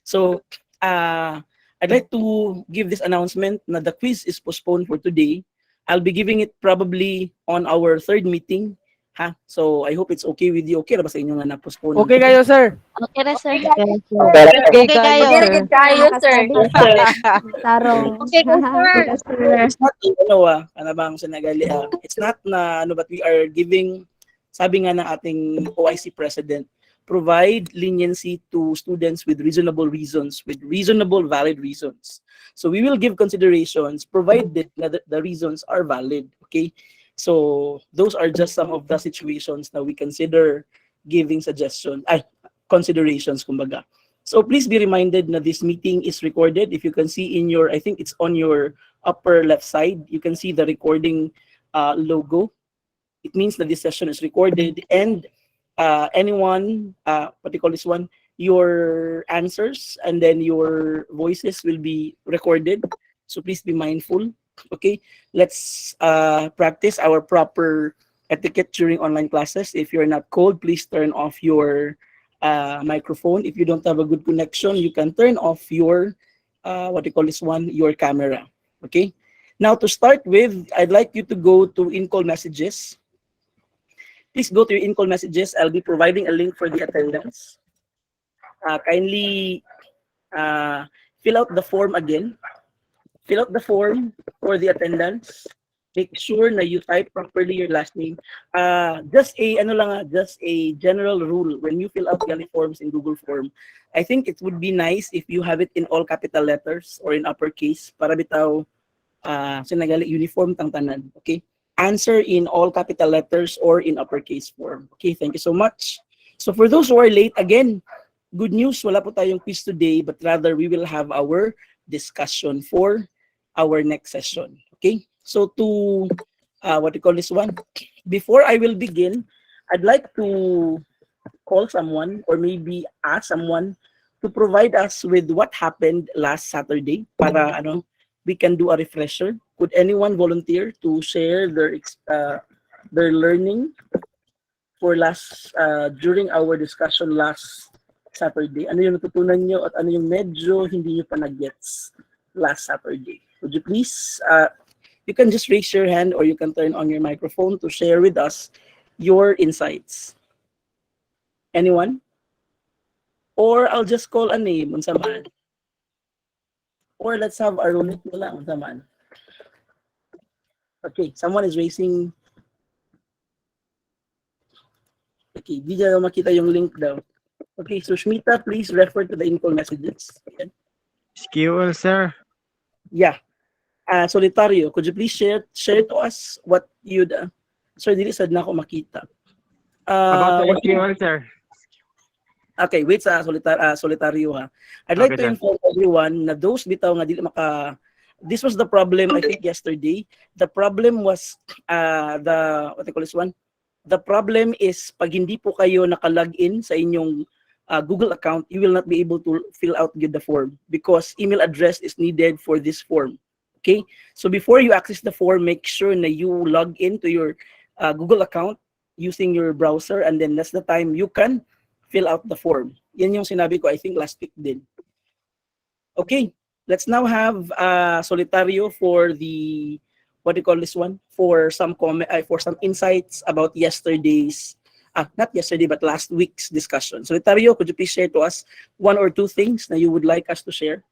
So, I'd like to give this announcement na the quiz is postponed for today. I'll be giving it probably on our third meeting. Ha? So, I hope it's okay with you. Okay na ba sa inyo nga na-postpone ang Okay quiz? kayo, sir. Okay na, sir. Okay, sir. Okay Okay kayo, kayo. sir. Tayo, sir. Yes, sir. Tarong. Okay ka, sir. It's not, ano bang sinagali, it's not na, but we are giving, sabi nga ng ating OIC president, provide leniency to students with reasonable reasons, with reasonable, valid reasons. So we will give considerations, provided that the reasons are valid, okay? So those are just some of the situations that we consider giving suggestions, considerations, kumbaga. So please be reminded that this meeting is recorded. If you can see in your, I think it's on your upper left side, you can see the recording logo. It means that this session is recorded, and anyone, what do you call this one? Your answers and then your voices will be recorded. So please be mindful. Okay, let's practice our proper etiquette during online classes. If you're not cold, please turn off your microphone. If you don't have a good connection, you can turn off your what do you call this one? Your camera. Okay. Now to start with, I'd like you to go to in-call messages. Please go to your in-call messages. I'll be providing a link for the attendance. Kindly fill out the form again. Fill out the form for the attendance. Make sure na you type properly your last name. Just a general rule when you fill out the forms in Google Form. I think it would be nice if you have it in all capital letters or in uppercase para bitaw sinagali uniform tang tanan. Okay? Answer in all capital letters or in uppercase form. Okay, thank you so much. So for those who are late, again, good news, wala po tayong quiz today, but rather we will have our discussion for our next session. Okay, so to, what do you call this one? Before I will begin, I'd like to call someone or maybe ask someone to provide us with what happened last Saturday para we can do a refresher. Could anyone volunteer to share their learning for last during our discussion last Saturday? Ano yung natutunan nyo at ano yung medyo hindi nyo pa nag-gets last Saturday? Would you please, you can just raise your hand or you can turn on your microphone to share with us your insights. Anyone? Or I'll just call a name, unsa man. Or let's have our unit nila, unsa man. Okay, someone is raising. Okay, di na makita yung link daw. Okay, so Shmita, please refer to the info messages. Ayan. Sql, sir. Yeah. Solitario, could you please share to us what you'd... Sorry, dili sad na ako makita. About the SQL, sir. Okay, wait sa Solitario ha. I'd like to inform everyone na those bitaw nga dili maka... This was the problem, I think, yesterday. The problem was, what I call this one? The problem is, pag hindi po kayo naka-login sa inyong Google account, you will not be able to fill out the form because email address is needed for this form. Okay? So before you access the form, make sure na you log into your Google account using your browser, and then that's the time you can fill out the form. Yan yung sinabi ko, I think, last week din. Okay. Let's now have Solitario for the, what do you call this one? For some comment, for some insights about yesterday's, not yesterday, but last week's discussion. Solitario, could you please share to us one or two things that you would like us to share?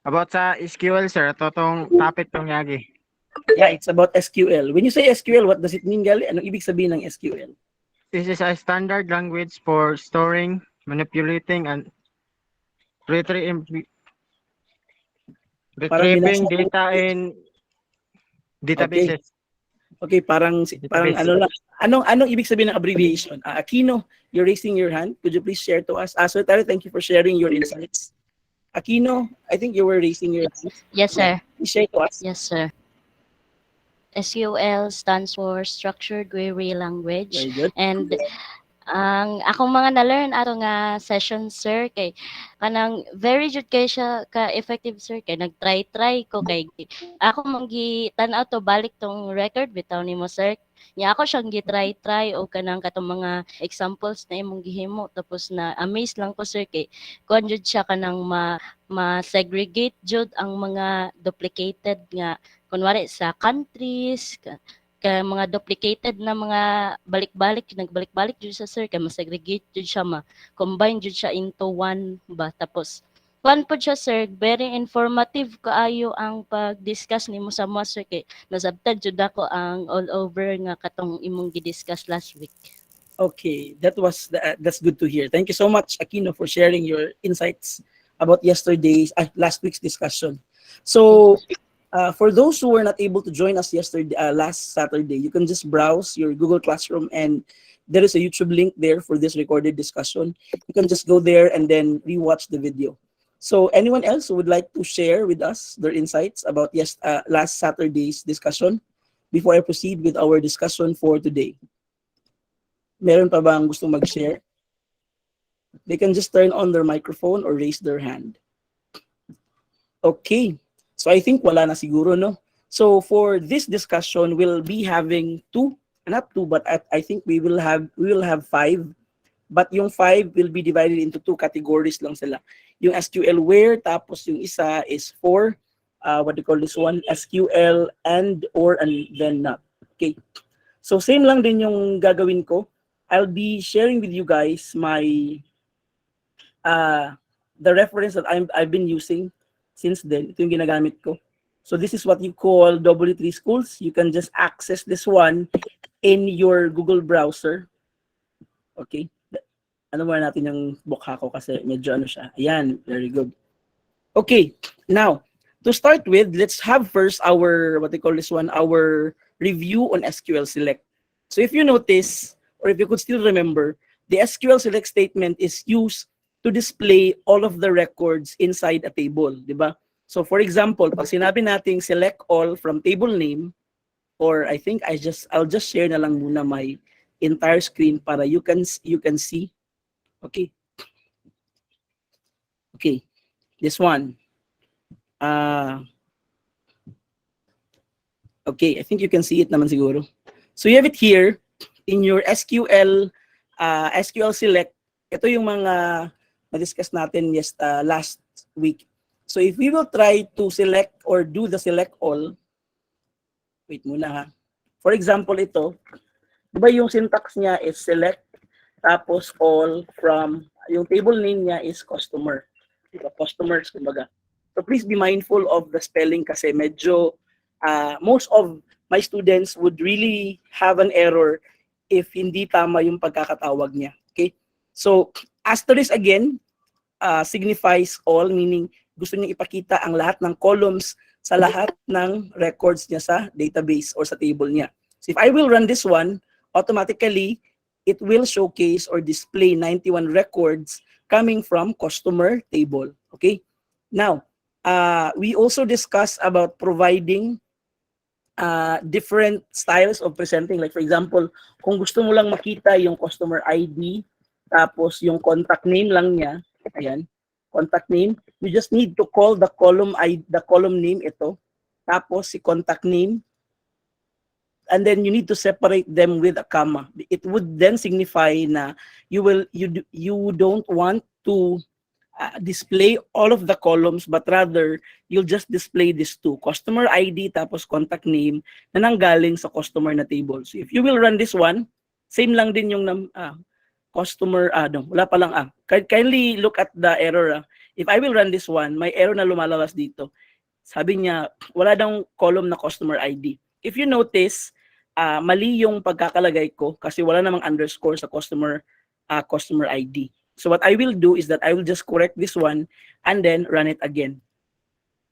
About sa SQL, sir. Totong topic tong yagi. Yeah, it's about SQL. When you say SQL, what does it mean, gali? Anong ibig sabihin ng SQL? This is a standard language for storing, manipulating, and retrieving data in databases. Okay, parang ano lang. Anong ibig sabihin ng abbreviation? Aquino, you're raising your hand. Could you please share to us? Solitario, thank you for sharing your insights. Aquino, I think you were raising your hand. Yes, sir. Please share to us. Yes, sir. SQL stands for Structured Query Language. Very good. And ang akong mga na-learn ato nga session, sir, kay kanang very good kay siya ka effective, sir, kay nagtry ko kay ako manggi tan-aw to balik tong record bitaw nimo, sir, Nya ako siyang gitry o kanang katong mga examples na imong gihimo tapos na amaze lang ko sir kay kuan jud siya kanang ma-segregate jud ang mga duplicated nga kunwari sa countries ka mga duplicated na mga nagbalik-balik jud sa sir kay ma-segregate jud siya ma-combine jud siya into one ba tapos kuan po siya sir very informative kaayo ang pag-discuss nimo sa mo sir kay nasabtan jud ako ang all over nga katong imong gi-discuss last week. Okay, that's good to hear. Thank you so much, Aquino, for sharing your insights about last week's discussion. So, for those who were not able to join us last Saturday, you can just browse your Google Classroom and there is a YouTube link there for this recorded discussion. You can just go there and then rewatch the video. So, anyone else who would like to share with us their insights about last Saturday's discussion before I proceed with our discussion for today? Meron pa bang gusto mag-share? They can just turn on their microphone or raise their hand. Okay. So I think wala na siguro, no? So for this discussion, we'll be having not two, but I think we will have 5. But yung 5 will be divided into 2 categories lang sila. Yung SQL Where, tapos yung isa is for, what do you call this one? SQL and then not. Okay. So same lang din yung gagawin ko. I'll be sharing with you guys the reference that I've been using since then. Ito yung ginagamit ko. So this is what you call W3 Schools. You can just access this one in your Google browser. Okay. Ano muna natin yung bukha ko kasi medyo ano siya. Ayan, very good. Okay, now, to start with, let's have first our review on SQL Select. So if you notice, or if you could still remember, the SQL Select statement is used to display all of the records inside a table, di ba? So for example, pag sinabi nating select all from table name, or I think I'll just share na lang muna my entire screen para you can see. Okay. Okay. This one. Okay, I think you can see it naman siguro. So you have it here in your SQL Select. Ito yung mga na-discuss natin last week. So if we will try to select or do the select all, wait muna ha. For example, ito, diba yung syntax niya is select, tapos all from, yung table name niya is customer. Diba? Customers, kumbaga. So please be mindful of the spelling kasi medyo, most of my students would really have an error if hindi tama yung pagkakatawag niya. Okay? So, asterisk again, signifies all, meaning gusto niya ipakita ang lahat ng columns sa lahat ng records niya sa database or sa table niya. So if I will run this one, automatically, it will showcase or display 91 records coming from customer table. Okay? Now, we also discussed about providing different styles of presenting. Like for example, kung gusto mo lang makita yung customer ID, tapos yung contact name lang niya, ayan, contact name, you just need to call the column name ito, tapos si contact name, and then you need to separate them with a comma. It would then signify na you don't want to display all of the columns, but rather you'll just display these two, customer ID tapos contact name na nanggaling sa customer na table. So if you will run this one, same lang din yung customer, wala pa lang kindly look at the error. If I will run this one, may error na lumalabas dito. Sabi niya, wala daw column na customer ID. If you notice, mali yung pagkakalagay ko kasi wala namang underscore sa customer ID. So what I will do is that I will just correct this one and then run it again.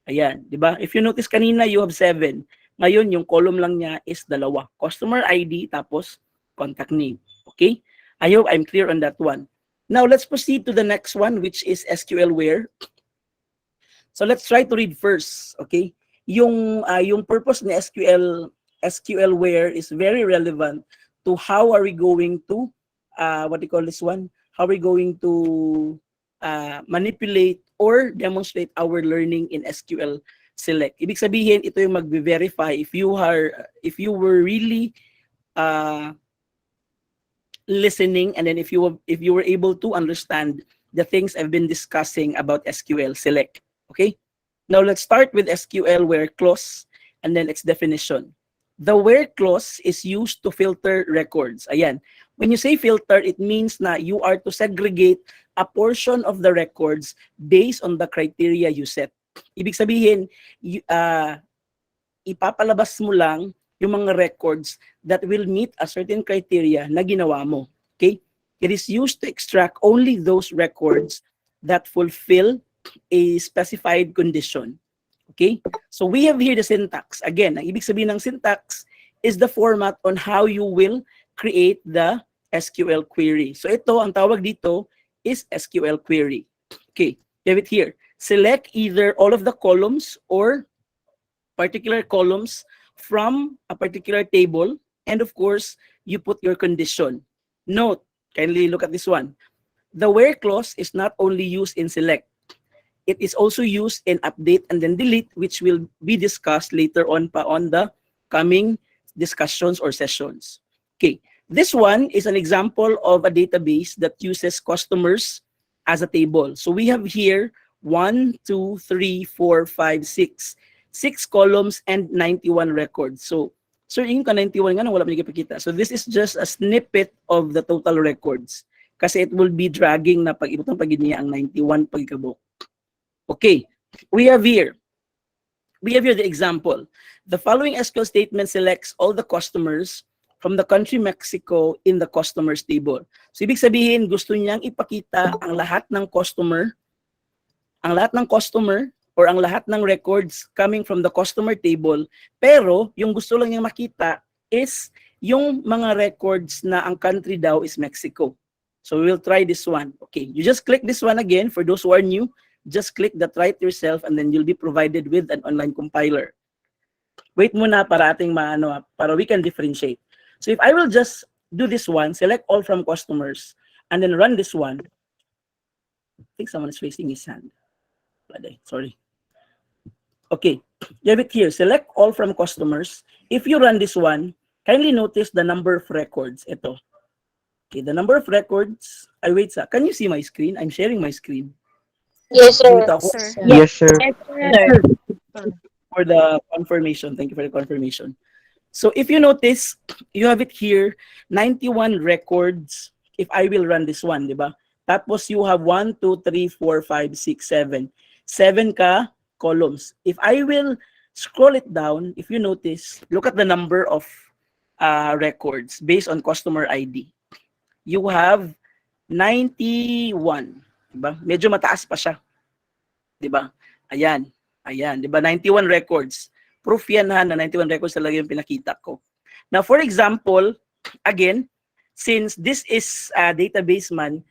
Ayan, di ba? If you notice kanina, you have 7. Ngayon, yung column lang niya is 2. Customer ID tapos contact name. Okay? I hope I'm clear on that one. Now, let's proceed to the next one, which is SQL Where. So let's try to read first. Okay? Yung purpose ni SQL Where is very relevant to how are we going to, How are we going to manipulate or demonstrate our learning in SQL Select. Ibig sabihin, ito yung magbe-verify if you were really uh, listening, and then if you were able to understand the things I've been discussing about SQL select. Okay? Now let's start with SQL where clause and then its definition. The where clause is used to filter records. Ayan. When you say filter, it means na you are to segregate a portion of the records based on the criteria you set. Ibig sabihin, ipapalabas mo lang yung mga records that will meet a certain criteria na ginawa mo. Okay? It is used to extract only those records that fulfill a specified condition. Okay? So we have here the syntax. Again, ang ibig sabihin ng syntax is the format on how you will create the SQL query. So ito, ang tawag dito is SQL query. Okay, you have it here. Select either all of the columns or particular columns from a particular table, and of course, you put your condition. Note, kindly look at this one. The where clause is not only used in select. It is also used in update and then delete, which will be discussed later on the coming discussions or sessions. Okay, this one is an example of a database that uses customers as a table. So we have here 1, 2, 3, 4, 5, 6. 6 columns and 91 records. So, sir, yung ka 91 nga, wala mo nagkipakita. So this is just a snippet of the total records. Kasi it will be dragging na pag-ibutang pag niya ang 91 pagkabok. Okay, we have here the example. The following SQL statement selects all the customers from the country Mexico in the customers table. So ibig sabihin, gusto niyang ipakita ang lahat ng customer or ang lahat ng records coming from the customer table, pero yung gusto lang niyang makita is yung mga records na ang country daw is Mexico. So we will try this one. Okay, you just click this one again. For those who are new, just click that right yourself and then you'll be provided with an online compiler. Wait muna para para we can differentiate. So if I will just do this one, select all from customers, and then run this one. I think someone is raising his hand. Sorry. Okay, you have it here. Select all from customers. If you run this one, kindly notice the number of records. Ito. Okay, the number of records. Can you see my screen? I'm sharing my screen. Yes, sir. Yes, sir. For the confirmation. Thank you for the confirmation. So if you notice, you have it here, 91 records. If I will run this one, diba? Tapos you have 1, 2, 3, 4, 5, 6, 7. 7 ka columns. If I will scroll it down, if you notice, look at the number of records based on customer ID. You have 91. Diba? Medyo mataas pa siya. Diba? Ayan. Diba? 91 records. Proof yan na 91 records talaga yung pinakita ko. Now, for example, again, since this is a database man,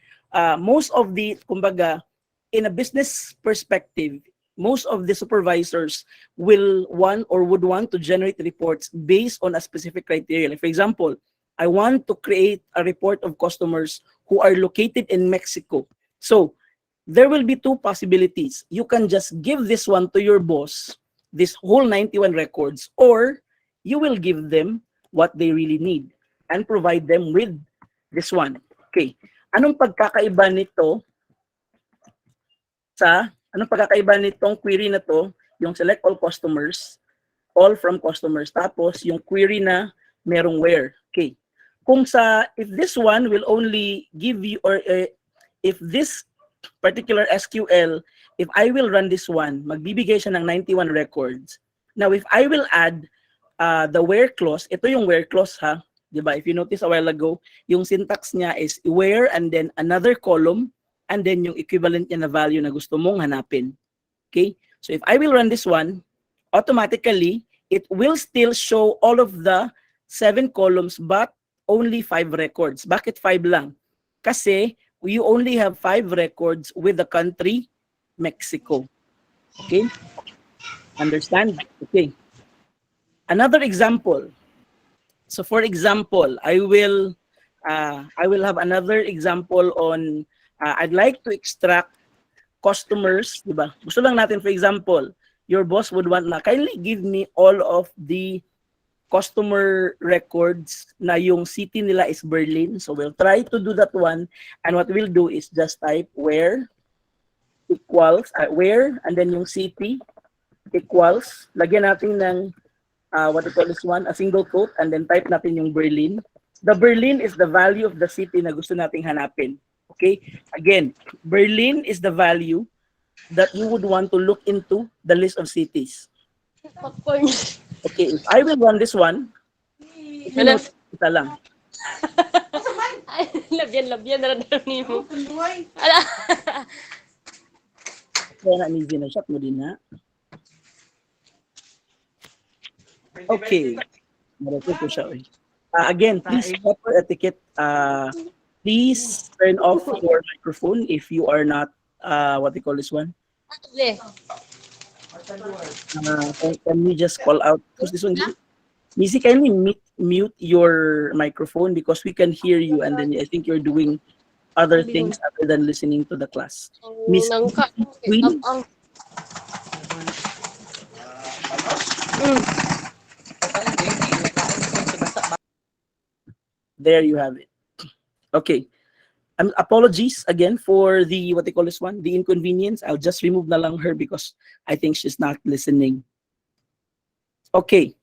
most of the, kumbaga, in a business perspective, most of the supervisors would want to generate reports based on a specific criteria. Like for example, I want to create a report of customers who are located in Mexico. So there will be two possibilities. You can just give this one to your boss, this whole 91 records, or you will give them what they really need and provide them with this one. Okay. Anong pagkakaiba nitong query na to, yung select all customers, all from customers, tapos yung query na merong where. Okay. If this one will only give you, or if this particular SQL, if I will run this one, magbibigay siya ng 91 records. Now, if I will add the where clause, ito yung where clause ha, diba? If you notice a while ago, yung syntax niya is where and then another column and then yung equivalent niya na value na gusto mong hanapin. Okay? So if I will run this one, automatically, it will still show all of the 7 columns but only 5 records. Bakit 5 lang? Kasi you only have 5 records with the country Mexico. Okay? Understand? Okay. Another example. So for example, I will have another example on I'd like to extract customers, diba? Gusto lang natin, for example, your boss would want na kindly give me all of the customer records na yung city nila is Berlin. So we'll try to do that one. And what we'll do is just type where equals, where, and then yung city equals, lagyan natin ng, what we call this one, a single quote, and then type natin yung Berlin. The Berlin is the value of the city na gusto nating hanapin. Okay? Again, Berlin is the value that you would want to look into the list of cities. Popcorn. Okay, if I will run this one, isa lang. Ay, labyan na rin mo. Ala. Kaya na, easy na shot mo din na. Okay. Marapit ko siya. Again, please, proper etiquette. Please turn off your microphone if you are not, what they call this one? Can you just call out? Who's this one? Missy, can you mute your microphone because we can hear you and then I think you're doing other things other than listening to the class. Miss Queen? There you have it. Okay. Apologies again for the, what they call this one, the inconvenience. I'll just remove na lang her because I think she's not listening. Okay.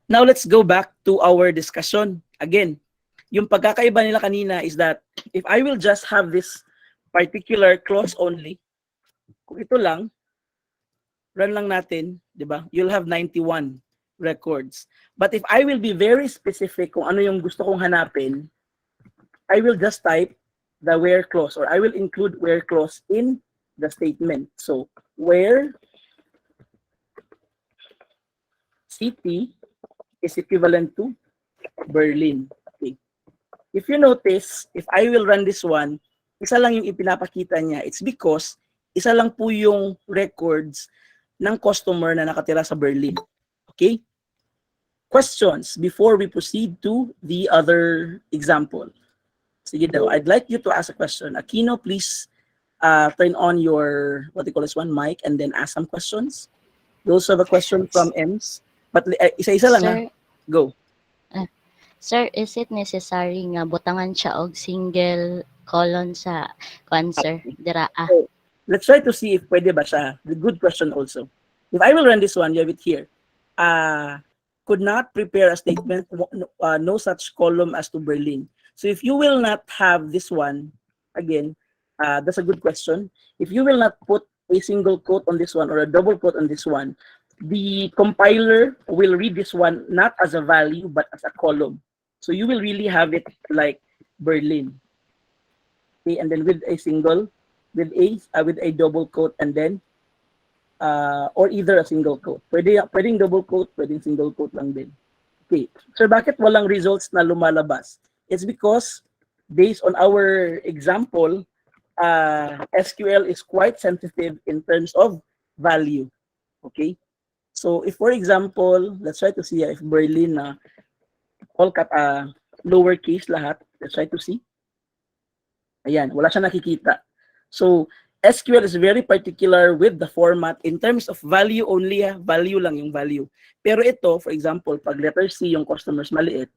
Now let's go back to our discussion. Again, yung pagkakaiba nila kanina is that if I will just have this particular clause only, kung ito lang, run lang natin, di ba? You'll have 91 records. But if I will be very specific kung ano yung gusto kong hanapin, I will just type the where clause or I will include where clause in the statement. So, where city is equivalent to Berlin. Okay. If you notice, if I will run this one, isa lang yung ipinapakita niya. It's because isa lang po yung records ng customer na nakatira sa Berlin. Okay? Questions before we proceed to the other example. Sige daw, I'd like you to ask a question. Aquino, please turn on your, what they call this one, mic, and then ask some questions. You also have a question from Ems. But isa-isa lang, Sir, ha? Go. Sir, is it necessary nga butangan siya og single colon sa answer? Dira So, let's try to see if pwede ba siya. The good question also. If I will run this one, you have it here. Could not prepare a statement, no such column as to Berlin. So if you will not have this one, again, that's a good question. If you will not put a single quote on this one or a double quote on this one, the compiler will read this one not as a value but as a column. So you will really have it like Berlin. Okay, and then with a single, with a double quote, and then or either a single quote. Pwedeng double quote, pwedeng single quote lang din. Okay. So bakit walang results na lumalabas? It's because based on our example, SQL is quite sensitive in terms of value. Okay? So if, for example, let's try to see if Berlin all lowercase lahat. Let's try to see. Ayan, wala siya nakikita. So SQL is very particular with the format in terms of value only. Value lang yung value. Pero ito, for example, pag letter C yung customers maliit,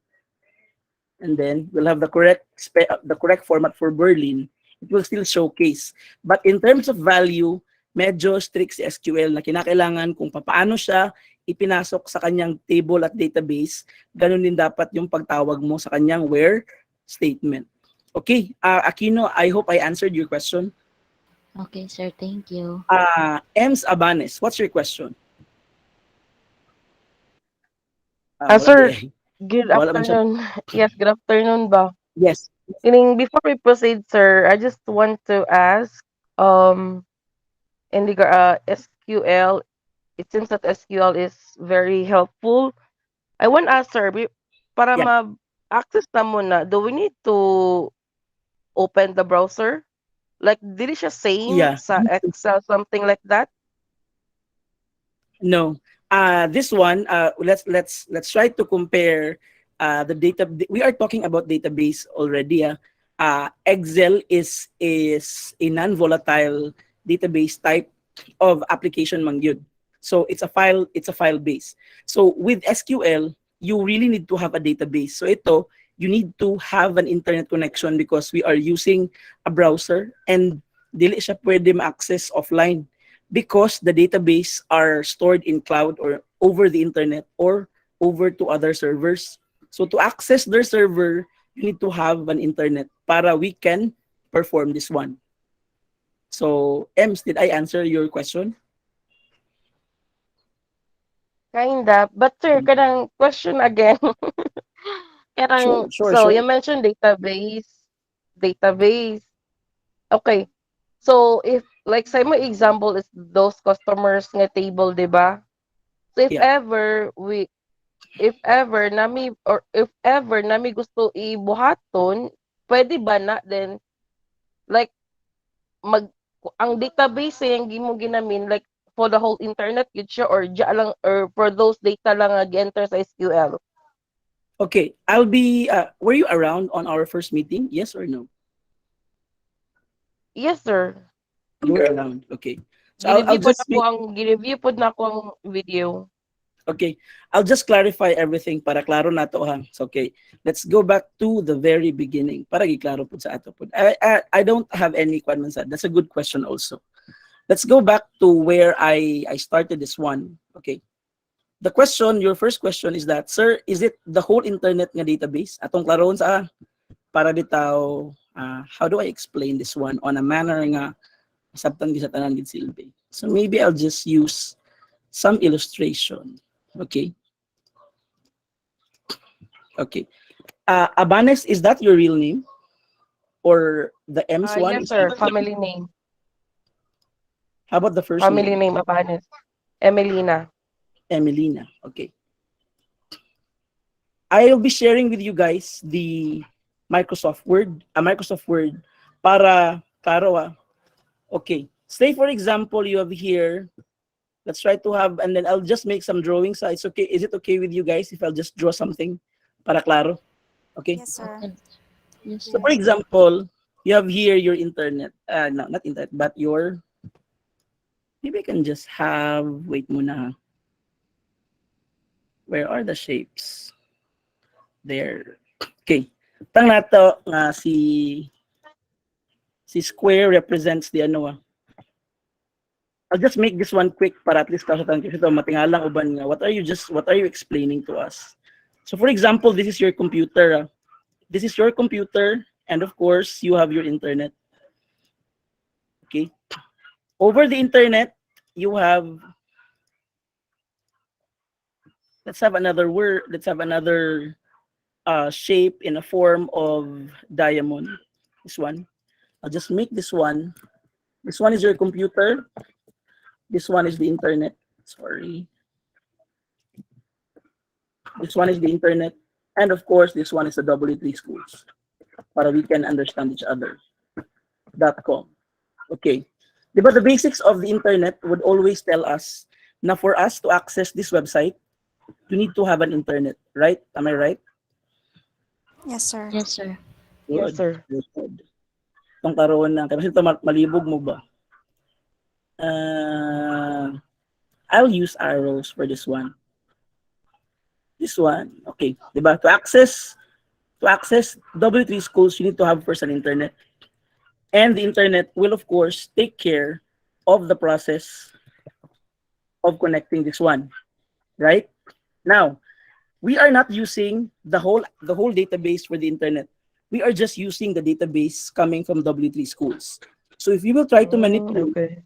and then we'll have the correct format for Berlin, it will still showcase. But in terms of value, medyo strict si SQL na kinakailangan kung paano siya ipinasok sa kanyang table at database, ganun din dapat yung pagtawag mo sa kanyang where statement. Okay, Aquino, I hope I answered your question. Okay, sir, thank you. Ems Abanes, what's your question? Sir, wala good Wala man siya. afternoon. Yes, good afternoon ba? Yes. Before we proceed, sir, I just want to ask, in the SQL, it seems that SQL is very helpful. I want to ask, sir, para Yeah. ma-access na muna, do we need to open the browser? Like, did siya same Yeah. sa Excel, something like that? No. This one, let's try to compare the data. We are talking about database already. Excel is a non-volatile database type of application man yun. So it's a file base. So with SQL, you really need to have a database. So ito, you need to have an internet connection because we are using a browser and dili siya pwede ma-access offline because the database are stored in cloud or over the internet or over to other servers. So to access their server, you need to have an internet para we can perform this one. So, Ems, did I answer your question? Kinda. But sir, kanang question again. Sure, Kanang, sure, so sure. you mentioned database. Okay. So if like say my example is those customers nga table, 'di ba? So Yeah. if ever nami gusto ibuhaton, pwede ba na then like mag ang database yung gimo ginamin like for the whole internet yun siya or diya lang or for those data lang nga gi-enter sa SQL. Okay, were you around on our first meeting? Yes or no? Yes, sir. You were around. Okay. So I'll just make, Gi-review pod na ako ang video. okay. I'll just clarify everything para klaro na to ha. So, okay. Let's go back to the very beginning para giklaro po sa ato po. I don't have any question sa. That's a good question also. Let's go back to where I started this one. Okay. The question, your first question is that, sir, is it the whole internet nga database? Atong klaron sa para bitaw, how do I explain this one on a manner nga sabtan sa tanan gid silbi. So maybe I'll just use some illustration. Okay. Okay. Abanes, is that your real name? Or the M's one? Yes, sir. Family name. How about the first Family name? name Abanes. Emelina. Emelina. Okay. I'll be sharing with you guys the Microsoft Word, para klaro. Okay. Say for example, you have here, let's try to have, and then I'll just make some drawings. It's okay. Is it okay with you guys if I'll just draw something para klaro? Okay. Yes, sir. Yes, So sir. for example, you have here your internet. No, not internet, but your, maybe I can just have, wait muna. Where are the shapes? There. Okay. Tang nato nga si square represents the ano. I'll just make this one quick para at least kasatan kasi ito matingalang uban nga. What are you explaining to us? So for example, this is your computer. This is your computer and of course you have your internet. Okay? Over the internet, you have, let's have another word, let's have another shape in a form of diamond. This one. I'll just make this one. This one is your computer. This one is the internet. Sorry. This one is the internet. And of course, this one is the W3 schools. Para we can understand each other. .com. Okay. Diba the basics of the internet would always tell us na for us to access this website, you need to have an internet, right? Am I right? Yes, sir. Yes, sir. Yes, sir. Good. Itong karoon na, kasi ito malibog mo ba? I'll use arrows for this one. This one, okay. Diba? To access W3 schools, you need to have first an internet. And the internet will, of course, take care of the process of connecting this one, right? Now, we are not using the whole database for the internet. We are just using the database coming from W3 schools. So if you will try to manipulate,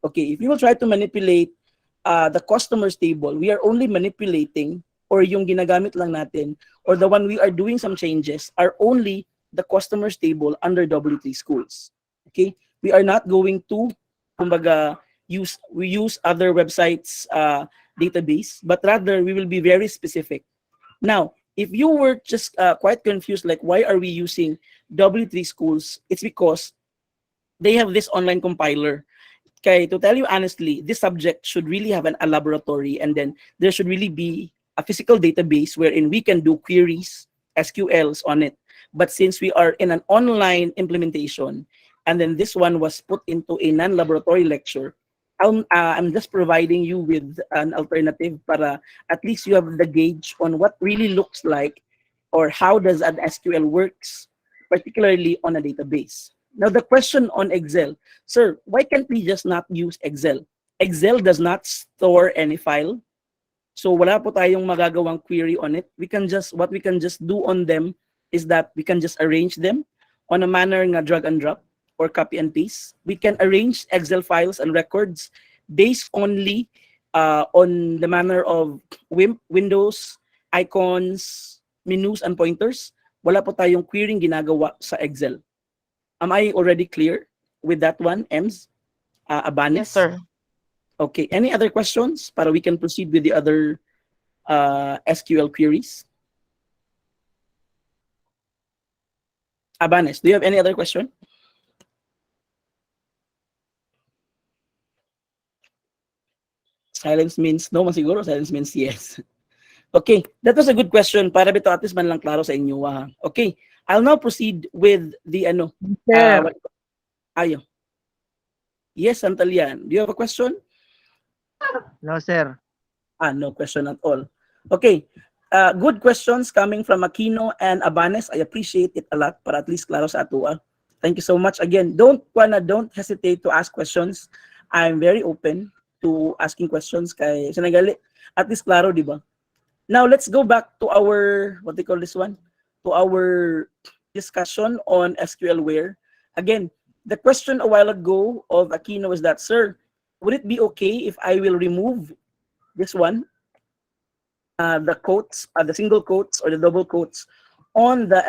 if you will try to manipulate the customers table, we are only manipulating or yung ginagamit lang natin or the one we are doing some changes are only the customers table under W3 schools. Okay? We are not going to kumbaga use other websites database, but rather we will be very specific. Now, if you were just quite confused, like why are we using W3 schools? It's because they have this online compiler. Okay, to tell you honestly, this subject should really have a laboratory, and then there should really be a physical database wherein we can do queries, SQLs on it. But since we are in an online implementation, and then this one was put into a non-laboratory lecture, I'm just providing you with an alternative para at least you have the gauge on what really looks like or how does an SQL works, particularly on a database. Now the question on Excel, sir, why can't we just not use Excel? Excel does not store any file. So wala po tayong magagawang query on it. What we can just do on them is that we can just arrange them on a manner nga drag and drop or copy and paste. We can arrange Excel files and records based only on the manner of windows, icons, menus, and pointers. Wala po tayong querying ginagawa sa Excel. Am I already clear with that one, Ems? Abanis? Yes, sir. Okay, any other questions para we can proceed with the other SQL queries? Abanes, do you have any other question? Silence means no man siguro, silence means yes. Okay, that was a good question para bito at least man lang klaro sa inyo. Okay, I'll now proceed with the Sir, ayo. Yes, Santalian. Do you have a question? no sir. No question at all. Okay, good questions coming from Aquino and Abanes. I appreciate it a lot para at least klaro sa atua. Thank you so much. Again, don't hesitate to ask questions. I'm very open to asking questions kay sinagali at least klaro, di ba? Now let's go back to our what they call this one, to our discussion on SQL Where. Again, the question a while ago of Aquino was that, sir, would it be okay if I will remove this one, the quotes, the single quotes or the double quotes on the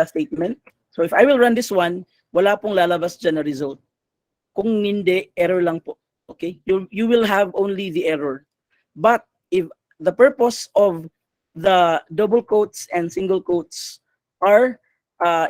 statement? So if I will run this one, wala pong lalabas dyan na result. Kung hindi, error lang po. Okay? You will have only the error. But if the purpose of the double quotes and single quotes are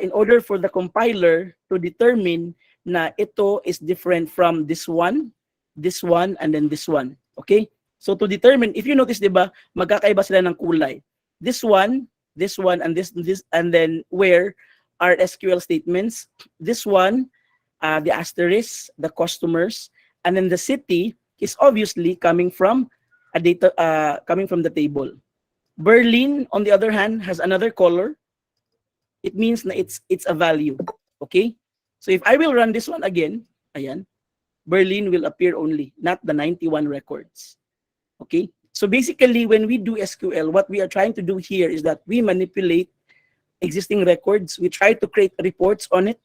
in order for the compiler to determine na ito is different from this one, and then this one. Okay? So to determine, if you notice, di ba, magkakaiba sila ng kulay. This one, and this, and then where are SQL statements. This one, the asterisk, the customers, and then the city is obviously coming from a data, coming from the table. Berlin, on the other hand, has another color. It means na it's a value. Okay? So if I will run this one again, ayan, Berlin will appear only, not the 91 records. Okay? So basically, when we do SQL, what we are trying to do here is that we manipulate existing records. We try to create reports on it.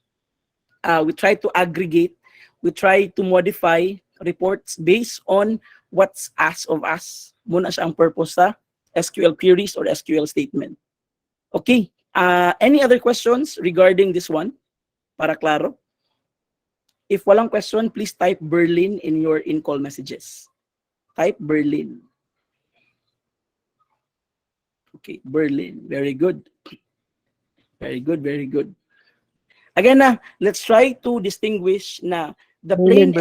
We try to aggregate. We try to modify reports based on what's asked of us. Muna siya ang purpose sa SQL queries or SQL statement. Okay. Any other questions regarding this one? Para klaro? If walang question, please type Berlin in your in-call messages. Type Berlin. Okay, Berlin. Very good. Very good, very good. Again let's try to distinguish na the plain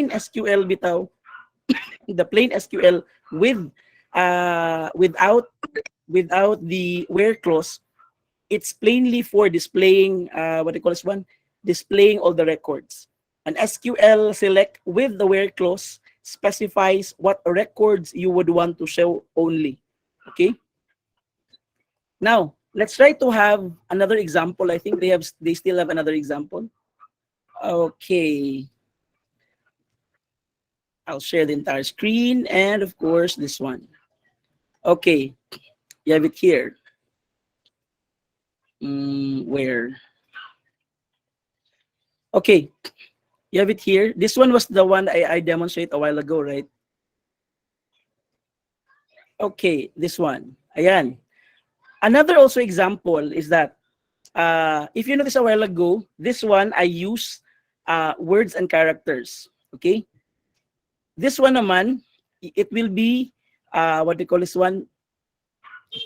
SQL bitaw, the plain SQL with without the where clause, it's plainly for displaying what they call this one, displaying all the records. An SQL select with the where clause specifies what records you would want to show only. Okay. Now let's try to have another example. I think they still have another example. Okay. I'll share the entire screen and of course this one. Okay. You have it here. Where? Okay. You have it here. This one was the one I demonstrated a while ago, right? Okay, this one. Ayan. Another also example is that if you notice a while ago, this one I use words and characters. Okay? This one naman, it will be what they call this one,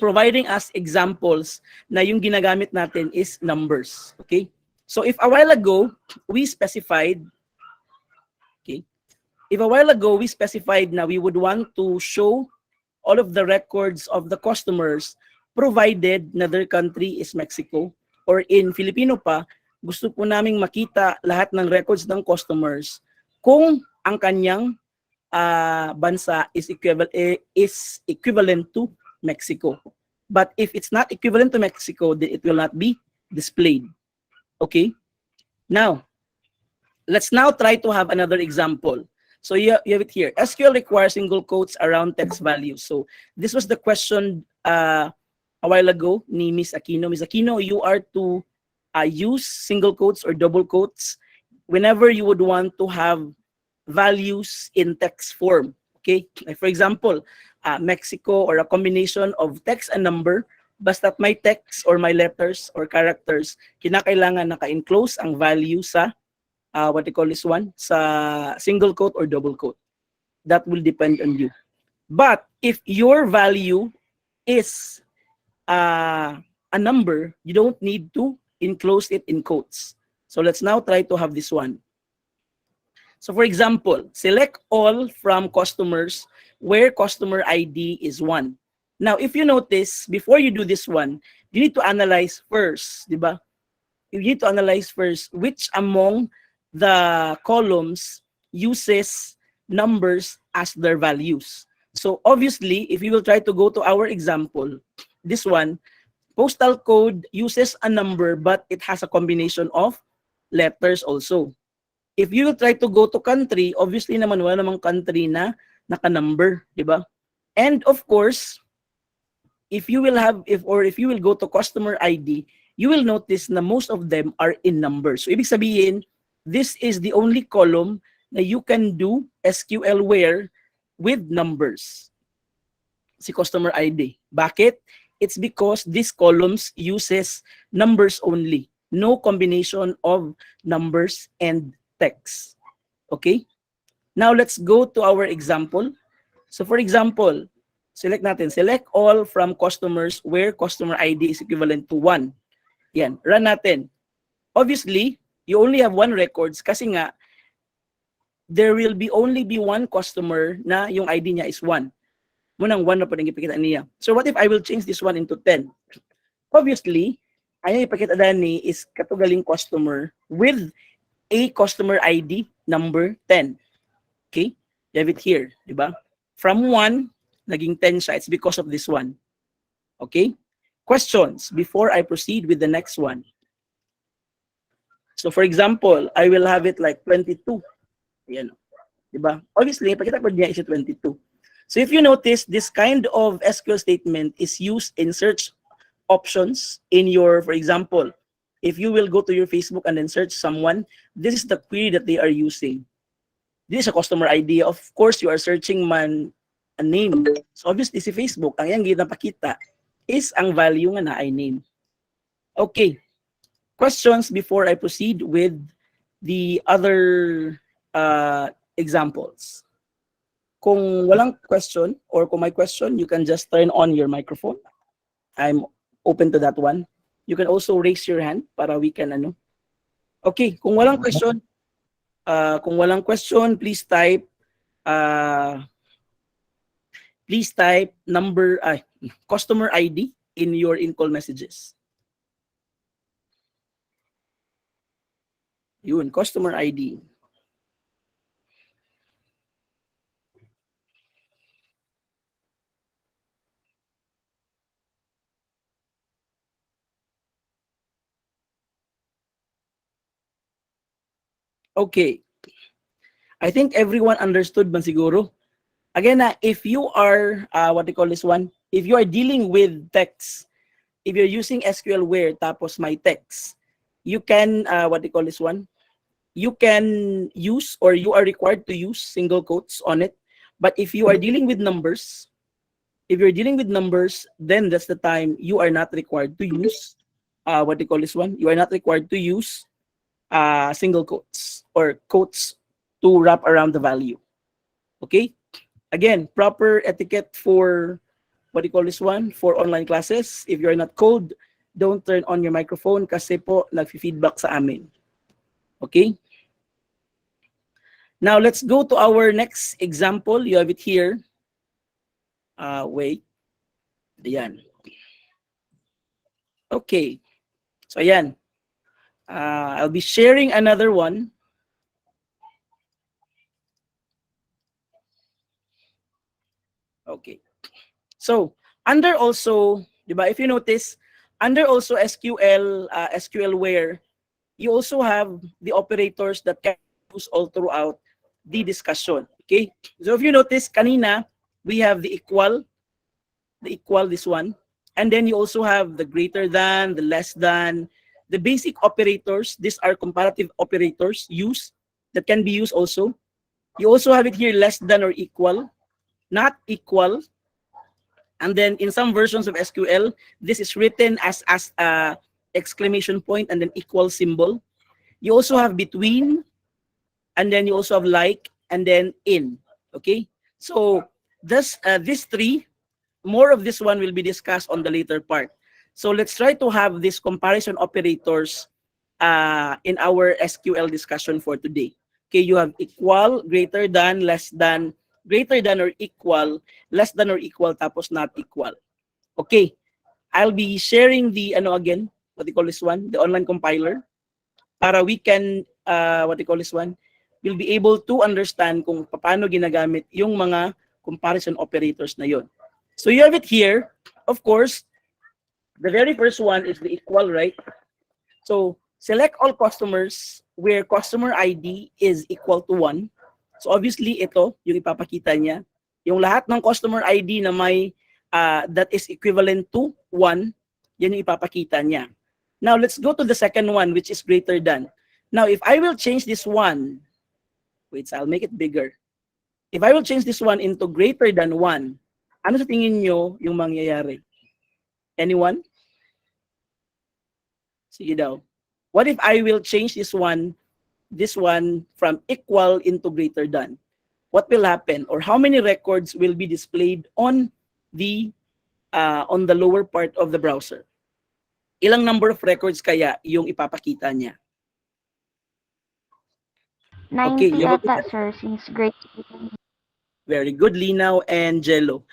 providing us examples na yung ginagamit natin is numbers. Okay? So if a while ago we specified, okay, if a while ago we specified na we would want to show all of the records of the customers provided na their country is Mexico, or in Filipino pa, gusto po naming makita lahat ng records ng customers kung ang kanyang bansa is equivalent to Mexico. But if it's not equivalent to Mexico, then it will not be displayed. Okay? Now, let's now try to have another example. So you have it here. SQL requires single quotes around text values. So this was the question a while ago ni Miss Aquino. Miss Aquino, you are to use single quotes or double quotes whenever you would want to have values in text form. Okay? Like for example, Mexico or a combination of text and number, basta't may text or may letters or characters, kinakailangan naka-enclose ang value sa what you call this one, sa single quote or double quote. That will depend on you. But if your value is a number, you don't need to enclose it in quotes. So let's now try to have this one. So for example, select all from customers where customer ID is 1. Now, if you notice, before you do this one, you need to analyze first, di ba? You need to analyze first which among the columns uses numbers as their values. So obviously, if you will try to go to our example, this one, postal code uses a number but it has a combination of letters also. If you will try to go to country, obviously naman wala namang country na naka-number, di ba? And of course, if you will go to customer ID, you will notice na most of them are in numbers. So ibig sabihin, this is the only column na you can do SQL Where with numbers. Si customer ID. Bakit? It's because these columns uses numbers only. No combination of numbers and text. Okay? Now let's go to our example. So for example, select all from customers where customer ID is equivalent to 1. Yan, run natin. Obviously, you only have 1 records kasi nga, there will only be 1 customer na yung ID niya is 1. Munang 1 na po nang ipakita niya. So what if I will change this one into 10? Obviously, ang ipakita ni is katugaling customer with a customer ID number 10. Okay? You have it here, di ba? From 1, naging 10 siya. It's because of this one. Okay? Questions before I proceed with the next one. So for example, I will have it like 22. Ayan. Diba? Obviously, pakita ko niya is 22. So if you notice, this kind of SQL statement is used in search options in your, for example, if you will go to your Facebook and then search someone, this is the query that they are using. This is a customer ID. Of course, you are searching a name. So obviously, si Facebook, ang yang ginapakita is ang value nga na ay name. Okay. Questions before I proceed with the other examples. Kung walang question or kung may question, you can just turn on your microphone. I'm open to that one. You can also raise your hand para we can Okay, kung walang question, please type customer ID in your in-call messages. Yun, customer ID. Okay. I think everyone understood man siguro. Again, if you are, what they call this one, if you are dealing with text, if you're using SQL Where tapos may text, you can, what they call this one, you can use or you are required to use single quotes on it. But if you are dealing with numbers, then that's the time you are not required to use, what they call this one, you are not required to use single quotes or quotes to wrap around the value. Okay? Again, proper etiquette for, what do you call this one, for online classes. If you're not called, don't turn on your microphone kasi po nag-feedback sa amin. Okay? Now, let's go to our next example. You have it here. Wait. Ayan. Okay. So, ayan. I'll be sharing another one. Okay. So, under also, di ba, if you notice, under also SQL Where, you also have the operators that can be used all throughout the discussion. Okay? So, if you notice, kanina, we have the equal, this one. And then you also have the greater than, the less than, the basic operators. These are comparative operators that can be used also. You also have it here, less than or equal, not equal. And then in some versions of SQL, this is written as a exclamation point and then equal symbol. You also have between, and then you also have like, and then in. Okay? So these three, more of this one will be discussed on the later part. So let's try to have these comparison operators in our SQL discussion for today. Okay, you have equal, greater than, less than, greater than or equal, less than or equal, tapos not equal. Okay, I'll be sharing the, again, what do you call this one? The online compiler. Para we can, what do you call this one? We'll be able to understand kung paano ginagamit yung mga comparison operators na yon. So you have it here. Of course, the very first one is the equal, right? So select all customers where customer ID is equal to 1. So obviously, ito, yung ipapakita niya. Yung lahat ng customer ID na may that is equivalent to 1, yan yung ipapakita niya. Now, let's go to the second one, which is greater than. Now, if I will change this one, wait, so I'll make it bigger. If I will change this one into greater than 1, ano sa tingin nyo yung mangyayari? Anyone? Sige daw. What if I will change this one from equal into greater than? What will happen? Or how many records will be displayed on the lower part of the browser? Ilang number of records kaya yung ipapakita niya? 90 Okay, you have ata, sir, since grade. Very good, Linaw and Jello.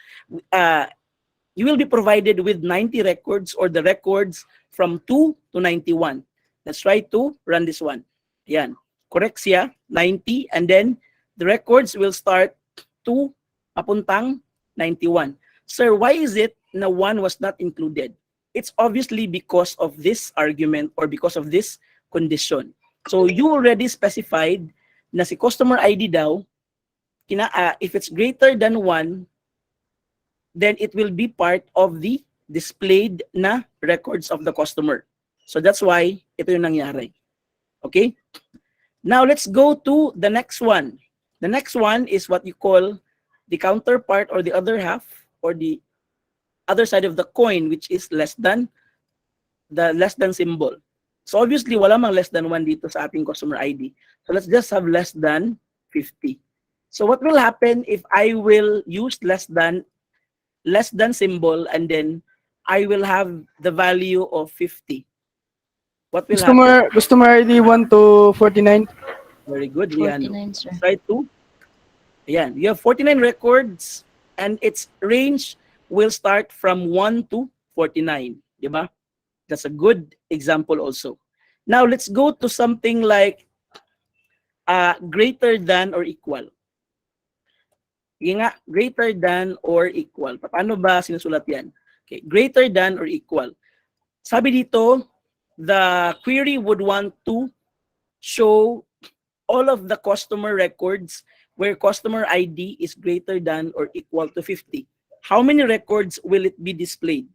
You will be provided with 90 records or the records from 2 to 91. Let's try to run this one. Yan. Correct siya, 90. And then the records will start to papuntang 91. Sir, why is it na 1 was not included? It's obviously because of this argument or because of this condition. So you already specified na si customer ID daw, if it's greater than 1, then it will be part of the displayed na records of the customer. So that's why ito yung nangyari. Okay? Now let's go to the next one. The next one is what you call the counterpart or the other half or the other side of the coin, which is less than, the less than symbol. So obviously, wala mang less than 1 dito sa ating customer ID. So let's just have less than 50. So what will happen if I will use less than symbol and then I will have the value of 50? What will happen? Customer ID 1 to 49. Very good, Riano. 49, sir. Try to. Ayan, you have 49 records and its range will start from 1 to 49. Diba? That's a good example also. Now, let's go to something like greater than or equal. Sige nga, greater than or equal. Paano ba sinusulat yan? Okay, greater than or equal. Sabi dito, the query would want to show all of the customer records where customer ID is greater than or equal to 50. How many records will it be displayed?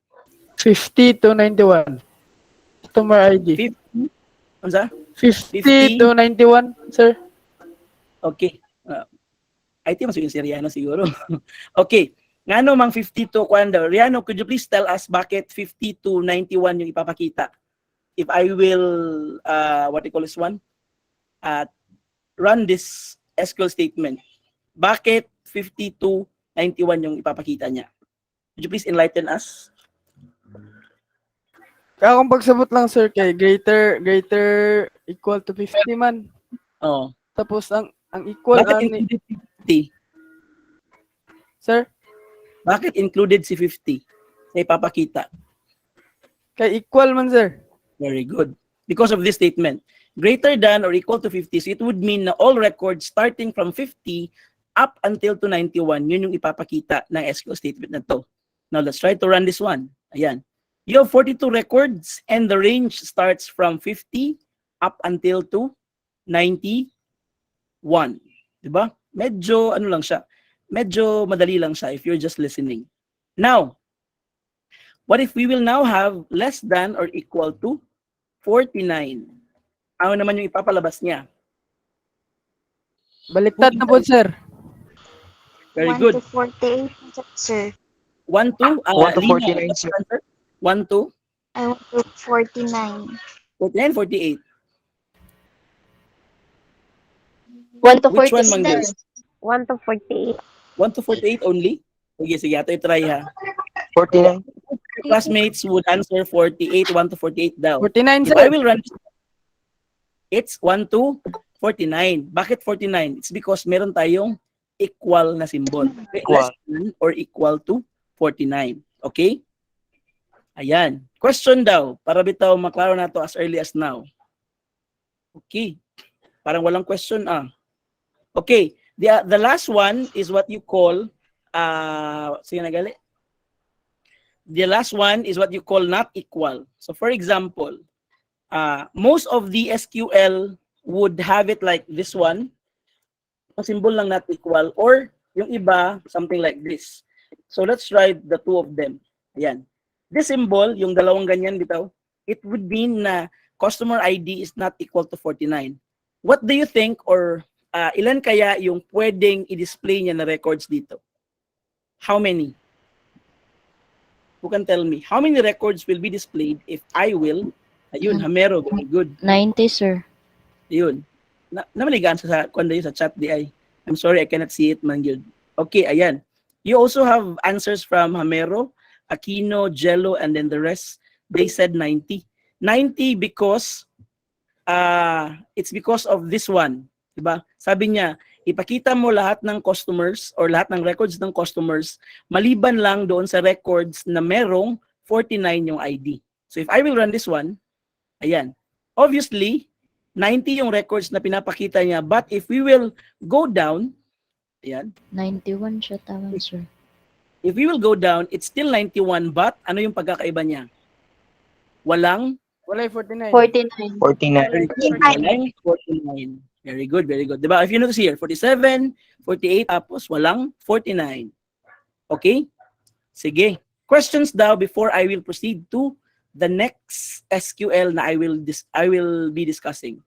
50 to 91. Customer ID. 50? Ano sa? 50 to 91, sir. Okay. I think mas yung si Riano siguro. Okay. Nga no, mang 50 to kwanda. Riano, could you please tell us bakit 50 to 91 yung ipapakita? If I will, what do you call this one? Run this SQL statement. Bakit 50 to 91 yung ipapakita niya? Could you please enlighten us? Kaya kung pagsabot lang, sir, kay greater equal to 50 man. Oh. Tapos ang equal Bakit ani, included si 50? sir, Bakit included si 50 na ipapakita? kay equal man, sir. Very good. Because of this statement, greater than or equal to 50, so it would mean na all records starting from 50 up until to 91, yun yung ipapakita ng SQL statement na to. Now, let's try to run this one. Ayan. You have 42 records and the range starts from 50 up until to 91. Diba? Medyo, ano lang siya, medyo madali lang siya if you're just listening. Now, what if we will now have less than or equal to 49? Ano naman yung ipapalabas niya? Baliktad na po, sir. Very 1 good. to 48, sir. 1 to 1 to Lina, 49, what's sir. your answer? 1 to I want to 49. 49, 48. 1 to Which one, 46. Manggil? 1 to 48. 1 to 48 only? Sige, ato i-try ha. 49. Your classmates would answer 48, 1 to 48 daw. 49, If sir. I will run this, it's 1 to 49. Bakit 49? It's because meron tayong equal na symbol. Less than or equal to 49. Okay? Ayan. Question daw, para bitaw maklaro na to as early as now. Okay. Parang walang question Okay. The last one is what you call sige na gali. The last one is what you call not equal. So for example, most of the SQL would have it like this one. Ang symbol lang not equal, or yung iba, something like this. So let's try the two of them. Ayan. This symbol, yung dalawang ganyan bitaw, it would mean na customer ID is not equal to 49. What do you think, or ilan kaya yung pwedeng i-display niya na records dito? How many? Who can tell me? How many records will be displayed if I will? Ayun, Hamero, very good. 90, sir. Ayun. Namaligaan sa kuanda yun sa chat di ay. I'm sorry, I cannot see it, man. Yun. Okay, ayan. You also have answers from Hamero, Aquino, Jello, and then the rest. They said 90. 90 because it's because of this one. Diba? Sabi niya, ipakita mo lahat ng customers or lahat ng records ng customers maliban lang doon sa records na merong 49 yung ID. So if I will run this one, ayan. Obviously, 90 yung records na pinapakita niya, but if we will go down, ayan. 91 siya tawag, sir. If we will go down, it's still 91, but ano yung pagkakaiba niya? Walang Walay 49. 49. 49. 49. Very good, very good. Diba? If you notice here, 47, 48, tapos walang 49. Okay? Sige. Questions daw before I will proceed to the next SQL na I will be discussing.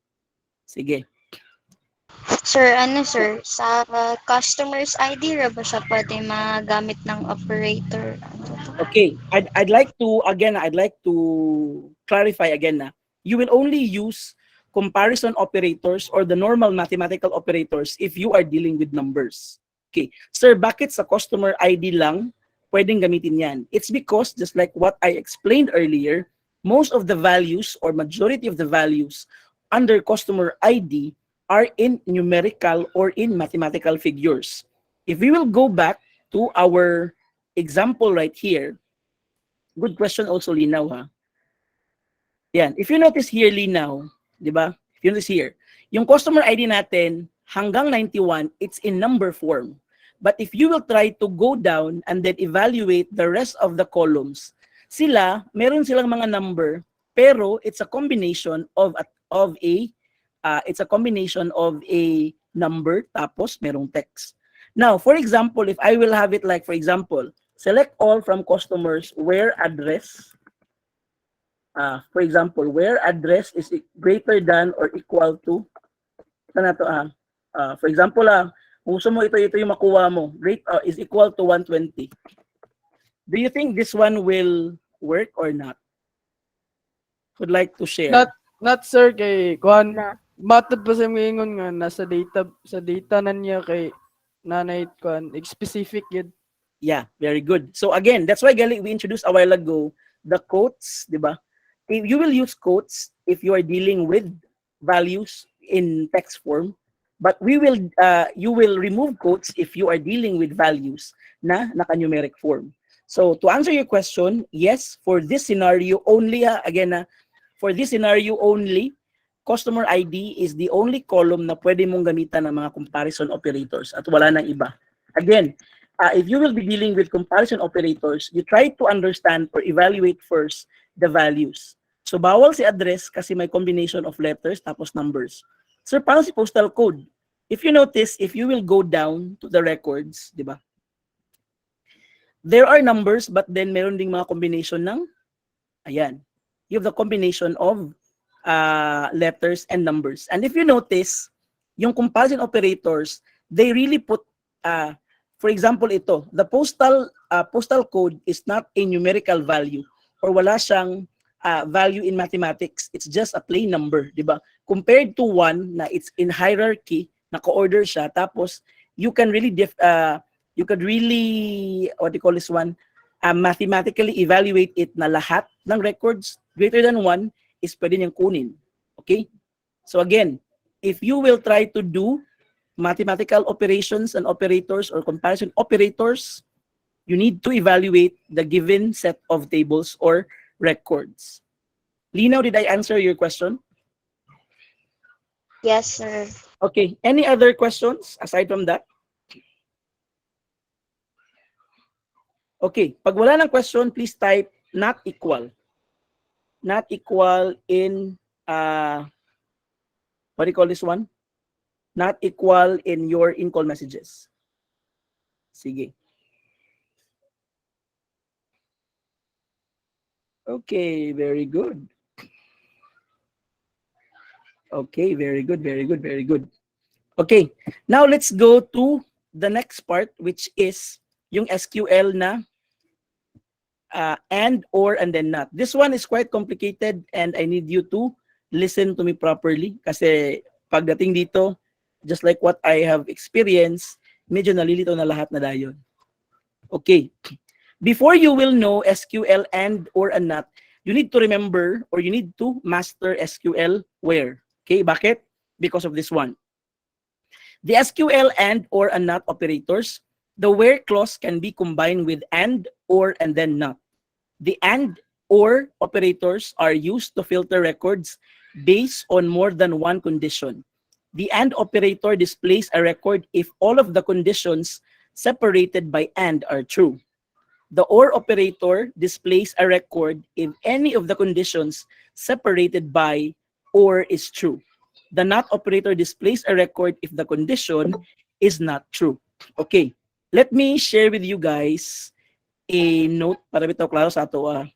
Sige. Sir, sir, sa customer's ID ra ba siya pwede magamit ng operator? Okay. I'd like to clarify again na you will only use comparison operators or the normal mathematical operators if you are dealing with numbers. Okay. Sir, bakit sa customer ID lang pwedeng gamitin yan? It's because just like what I explained earlier, most of the values or majority of the values under customer ID are in numerical or in mathematical figures. If we will go back to our example right here, good question also, Linaw, ha? Yan. If you notice here, Linaw, di ba? If you notice here, yung customer ID natin, hanggang 91, it's in number form. But if you will try to go down and then evaluate the rest of the columns, meron silang mga number, pero it's a combination of a number tapos merong text. Now, for example, if I will have it like, for example, select all from customers where address, for example, where address is greater than or equal to, for example, kung gusto mo ito yung makuha mo, is equal to 120. Do you think this one will work or not? Would like to share? Not sir kay kuan. Matod pa sa mingon nga nasa data na niya kay nanay kuan specific yun. Yeah, very good. So again, that's why we introduced a while ago the quotes, di ba? You will use quotes if you are dealing with values in text form, but you will remove quotes if you are dealing with values na naka-numeric form. So to answer your question, yes, for this scenario only, for this scenario only, customer ID is the only column na pwede mong gamitan ng mga comparison operators at wala nang iba. Again, if you will be dealing with comparison operators, you try to understand or evaluate first the values. So bawal si address kasi may combination of letters tapos numbers. Sir, paano si postal code? If you notice, if you will go down to the records, di ba? There are numbers but then meron ding mga combination ng, ayan, you have the combination of letters and numbers. And if you notice, yung comparison operators, they really put, for example, ito, the postal code is not a numerical value or wala siyang value in mathematics. It's just a plain number, di ba? Compared to one na it's in hierarchy, naka-order siya, tapos you can really what do you call this one, mathematically evaluate it na lahat ng records greater than 1 is pwede niyang kunin. Okay? So again, if you will try to do mathematical operations and operators or comparison operators, you need to evaluate the given set of tables or records. Lino, did I answer your question? Yes, sir. Okay. Any other questions aside from that? Okay. Pag wala ng question, please type not equal. Not equal in, what do you call this one? Not equal in your in-call messages. Sige. Okay, very good. Okay, very good, very good, very good. Okay, now let's go to the next part, which is yung SQL na and, or, and then not. This one is quite complicated and I need you to listen to me properly kasi pagdating dito, just like what I have experienced, medyo nalilito na lahat na dayon. Okay. Before you will know SQL and, or, and not, you need to remember or you need to master SQL where. Okay, bakit? Because of this one. The SQL and, or, and not operators, the where clause can be combined with and, or, and then not. The and, or operators are used to filter records based on more than one condition. The and operator displays a record if all of the conditions separated by and are true. The or operator displays a record if any of the conditions separated by or is true. The not operator displays a record if the condition is not true. Okay, let me share with you guys a note para bitaw klaro sa ato. A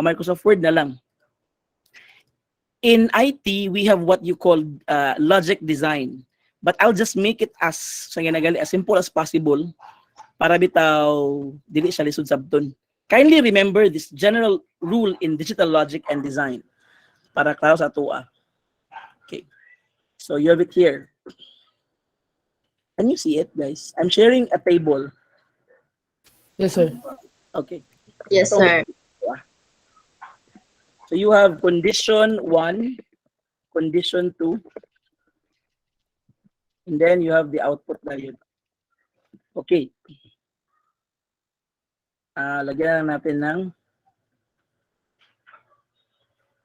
Microsoft Word na lang. In IT, we have what you call logic design. But I'll just make it as simple as possible para bitaw dili siya lisod sabton. Kindly remember this general rule in digital logic and design para klaro sa ato. Okay. So you have it here. Can you see it, guys? I'm sharing a table. Yes, sir. Okay. Yes, sir. So you have condition 1, condition 2, and then you have the output na yun. Okay. Lagyan natin ng,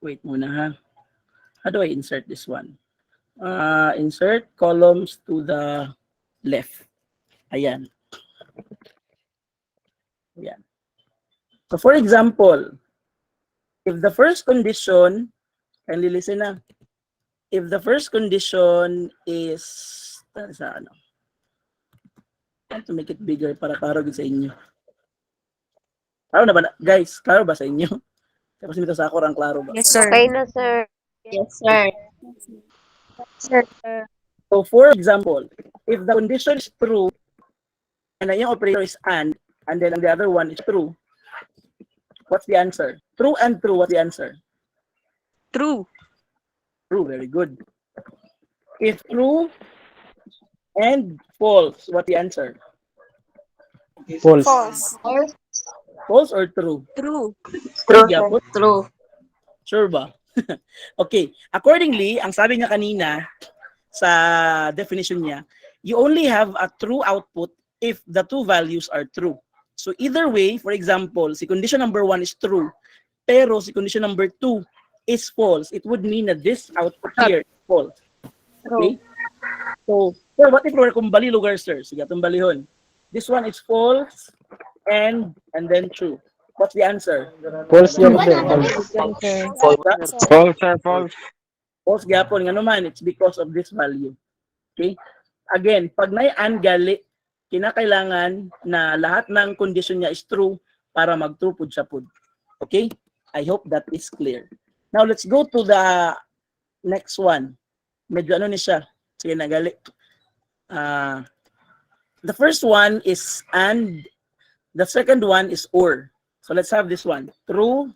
wait muna ha. How do I insert this one? Insert columns to the left. Ayan. Ayan. So for example, if the first condition, kindly listen na. If the first condition is, sa ano? I have to make it bigger para klaro sa inyo. Klaro na ba, guys? Klaro ba sa inyo? Kasi nito sa ako ang klaro ba? Yes, sir. Okay na, sir. Yes, sir. Sir. So for example, if the condition is true, and yung operator is and then the other one is true, what's the answer? True and true, what's the answer? True. True, very good. If true and false, what's the answer? False. False. False or true? True. True. Yeah, True. sure ba? Okay. Accordingly, ang sabi niya kanina sa definition niya, you only have a true output if the two values are true. So either way, for example, si condition number 1 is true, pero si condition number 2 is false, it would mean that this output here is false. Okay? So what if we're kumbali lugar, sir? Sige, atong balihon. This one is false and then true. What's the answer? False yan, sir. False. False, sir, false. False gyapon nga naman, it's because of this value. Okay? Again, pag may and gali, kinakailangan na lahat ng condition niya is true para mag-true pud siya pud. Okay? I hope that is clear. Now, let's go to the next one. Medyo ano ni siya. Sige na, gali. The first one is and, the second one is or. So let's have this one. True.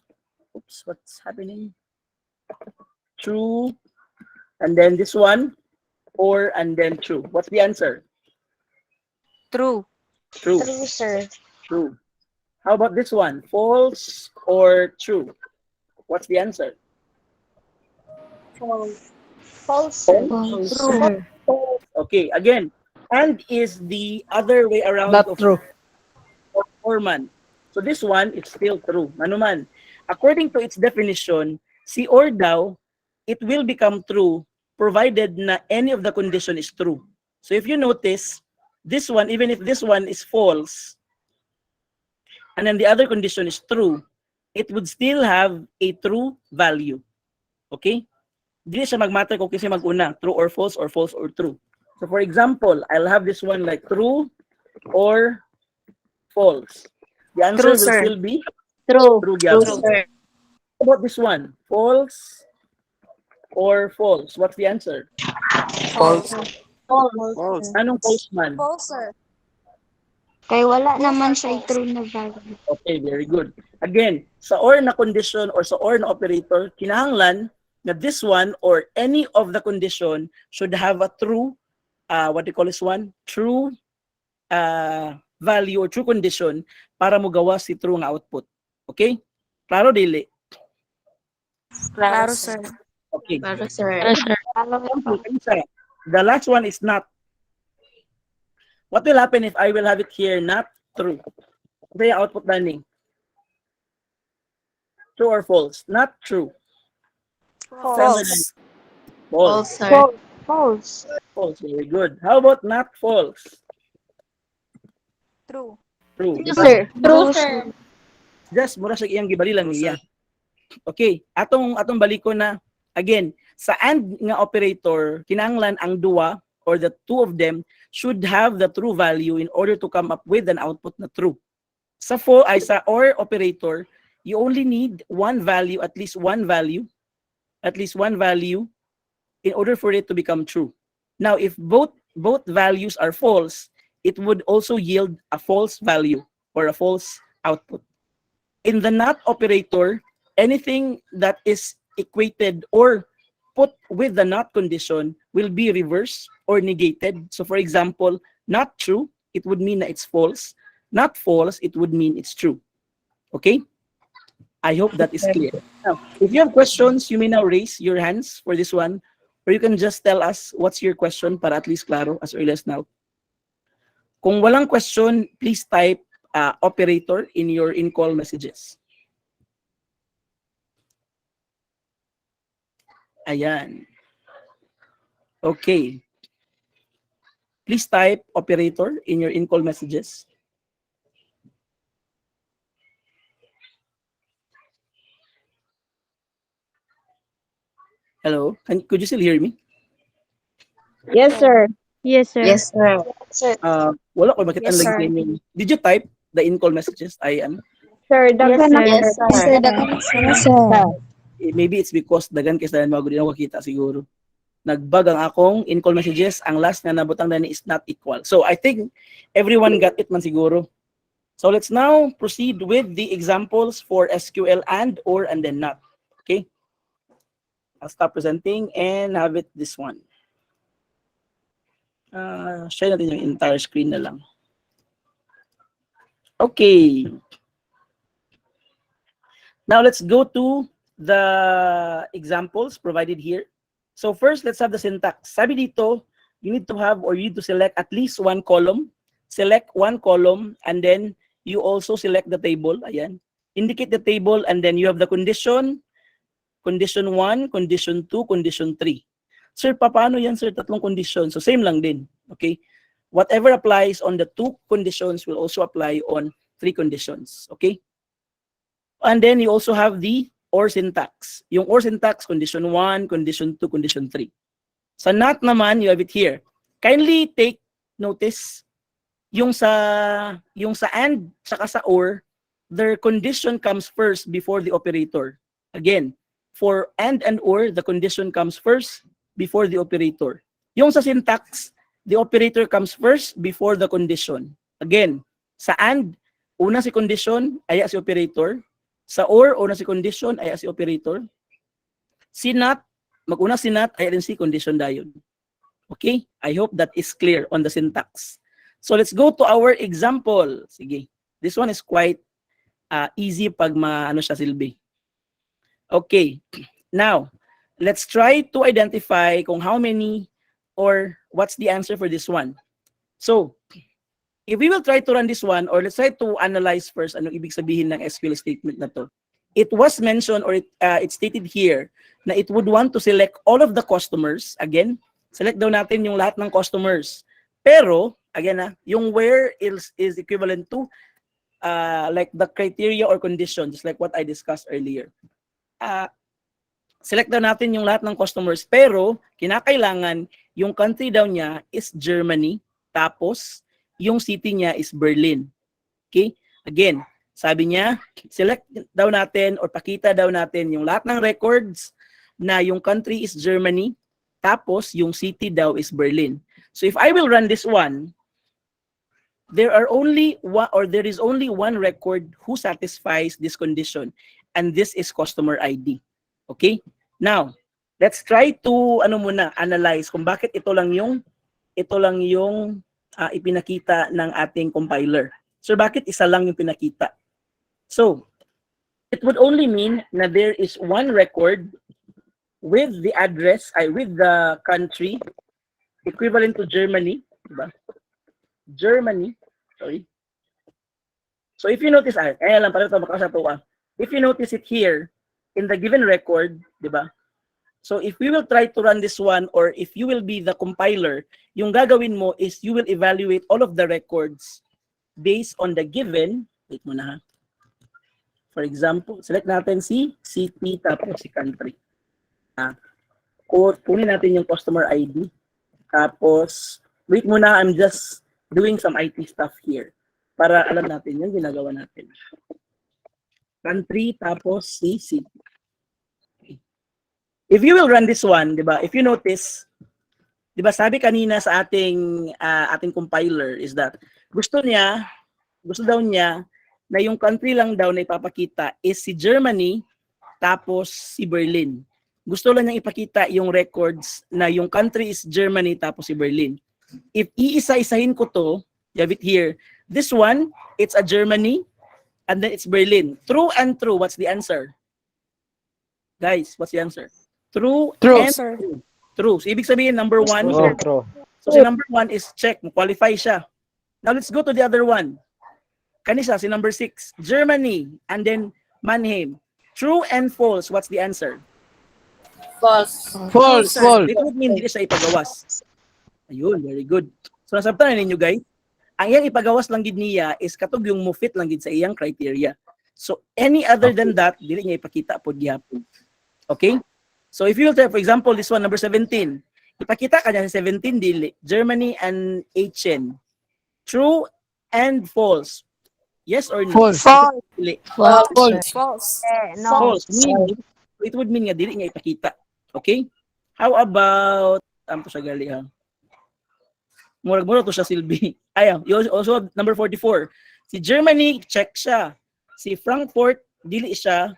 Oops, what's happening? True. And then this one, or and then true. What's the answer? True. True. True, sir. True. How about this one? False or true? What's the answer? False. False, sir. True. Okay, again, and is the other way around Not of true. or man. So this one is still true. Ano man. According to its definition, si or daw, it will become true provided na any of the condition is true. So if you notice, this one, even if this one is false, and then the other condition is true, it would still have a true value. Okay? Hindi siya mag-matter kung kasi mag-una, true or false or true. So for example, I'll have this one like true or false. The answer True, will sir. still be True. true. True, Gyapon. sir. How about this one? False or false? What's the answer? False. False. Anong false man? False, sir. Kaya wala naman siya true na value. Okay, very good. Again, sa or na condition or sa or na operator, kinahanglan na this one or any of the condition should have a true, what do you call this one? True value or true condition para mo gawa si true nga output. Okay? Klaro, dili? Claro, sir. Okay. Claro, sir. The last one is not. What will happen if I will have it here not true? Ito yung output learning. True or false? Not true. False. False. False, sir. False. False. Very good. How about not false? True. True. True, sir. True, sir. Just mura sa iyang gibalilan niya. Okay, atong balik ko na again, sa and nga operator, kinahanglan ang duwa or the two of them should have the true value in order to come up with an output na true. Sa sa or operator, you only need one value, at least one value in order for it to become true. Now, if both values are false, it would also yield a false value or a false output. In the not operator, anything that is equated or put with the not condition will be reversed or negated. So for example, not true, it would mean that it's false. Not false, it would mean it's true. Okay? I hope that is clear. Now, if you have questions, you may now raise your hands for this one, or you can just tell us what's your question para at least klaro as early as now. Kung walang question, please type operator in your in-call messages. Ayan. Okay. Please type operator in your in-call messages. Hello, could you still hear me? Yes, sir. Yes, sir. Yes, sir. Sir. Wala ko makita Yes, lang sir. yung. Did you type the in-call messages? Sir, dagan na. Yes, Yes, sir. Yes, sir. Maybe it's because dagan kay sa mga gud kita siguro. Nagbag ang akong in-call messages, ang last na nabutang na ni is not equal. So I think everyone got it man siguro. So let's now proceed with the examples for SQL and, or, and then not. Okay? I'll stop presenting and have it this one. Share natin yung entire screen na lang. Okay. Now let's go to the examples provided here. So first, let's have the syntax. Sabi dito, you need to have or you need to select at least one column. Select one column and then you also select the table. Ayan. Indicate the table and then you have the condition condition 1, condition 2, condition 3. Sir, paano yan, sir? Tatlong condition. So same lang din. Okay? Whatever applies on the 2 conditions will also apply on 3 conditions. Okay? And then you also have the or syntax. Yung or syntax, condition 1, condition 2, condition 3. Sa not naman, you have it here. Kindly take notice yung sa and saka sa or, their condition comes first before the operator. Again, for and or, the condition comes first before the operator. Yung sa syntax, the operator comes first before the condition. Again, sa and, una si condition, aya si operator. Sa or, una si condition, aya si operator. Si not, mag-una si not, aya din si condition dayon. Okay? I hope that is clear on the syntax. So let's go to our example. Sige. This one is quite easy pag maano siya silbi. Okay. Now, let's try to identify kung how many or what's the answer for this one. So, if we will try to run this one, or let's try to analyze first anong ibig sabihin ng SQL statement na to. It was mentioned or it stated here na it would want to select all of the customers. Again, select daw natin yung lahat ng customers. Pero, again, yung where is equivalent to like the criteria or condition, just like what I discussed earlier. Select daw natin yung lahat ng customers, pero kinakailangan yung country daw niya is Germany, tapos yung city niya is Berlin. Okay? Again, sabi niya, select daw natin or pakita daw natin yung lahat ng records na yung country is Germany, tapos yung city daw is Berlin. So if I will run this one, there is only one record who satisfies this condition, and this is customer ID. Okay? Now, let's try to analyze kung bakit ito lang yung ipinakita ng ating compiler. So bakit isa lang yung pinakita? So, it would only mean na there is one record with the address, with the country equivalent to Germany, diba? Germany, sorry. So if you notice, kaya lang para makasa to if you notice it here in the given record, diba? So if we will try to run this one, or if you will be the compiler, yung gagawin mo is you will evaluate all of the records based on the given, wait muna ha. For example, select natin si city tapos si country. Kunin natin yung customer ID. Tapos, wait muna, I'm just doing some IT stuff here. Para alam natin yung ginagawa natin. Country, tapos si city. Okay. If you will run this one, diba, if you notice, diba sabi kanina sa ating compiler is that gusto daw niya na yung country lang daw na ipapakita is si Germany, tapos si Berlin. Gusto lang niyang ipakita yung records na yung country is Germany tapos si Berlin. If iisa-isahin ko to, you have it here. This one, it's a Germany and then it's Berlin. True and true, what's the answer? Guys, what's the answer? True and sir. true. True. So ibig sabihin number 1. True. So si number 1 is check, qualify siya. Now let's go to the other one. Kanisa, si number 6. Germany and then Mannheim. True and false, what's the answer? False. False. It would mean hindi siya ipagawas. Ayun, very good. So nasabtan na ninyo guys, ang iyang ipagawas lang gid niya is katog yung mufit lang gid sa iyang criteria. So any other than that, dili niya ipakita pod gihapon. Okay? So if you will try, for example, this one, number 17. Ipakita ka niya sa 17 dili. Germany and Aachen. True and false. Yes or no? False. Dili. False. False. False. It would mean nga dili niya ipakita. Okay? How about to siya gali ha. Murag-murag to siya silbi. Ayaw. Also number 44. Si Germany check siya. Si Frankfurt dili siya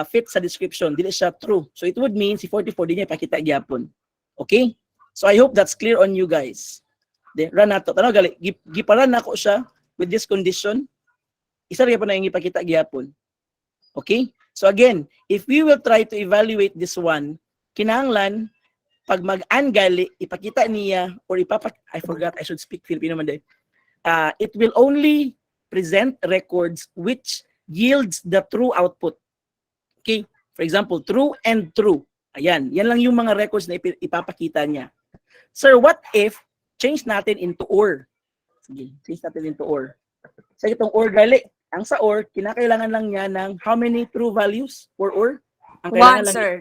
fit sa description, dili siya true. So it would mean si 44 di niya ipakita gyapon. Okay? So I hope that's clear on you guys. De run nato. Tanaw gali, giparan nako siya with this condition. Isa ra pa na yung ipakita gyapon. Okay? So again, if we will try to evaluate this one, kinahanglan pag mag-angali, ipakita niya or I forgot, I should speak Filipino man day. It will only present records which yields the true output. Okay? For example, true and true. Ayan, yan lang yung mga records na ipapakita niya. Sir, what if change natin into or? Sige, change natin into or. Sa itong or gali, ang sa or, kinakailangan lang niya ng how many true values for or? Ang kailangan lang sir.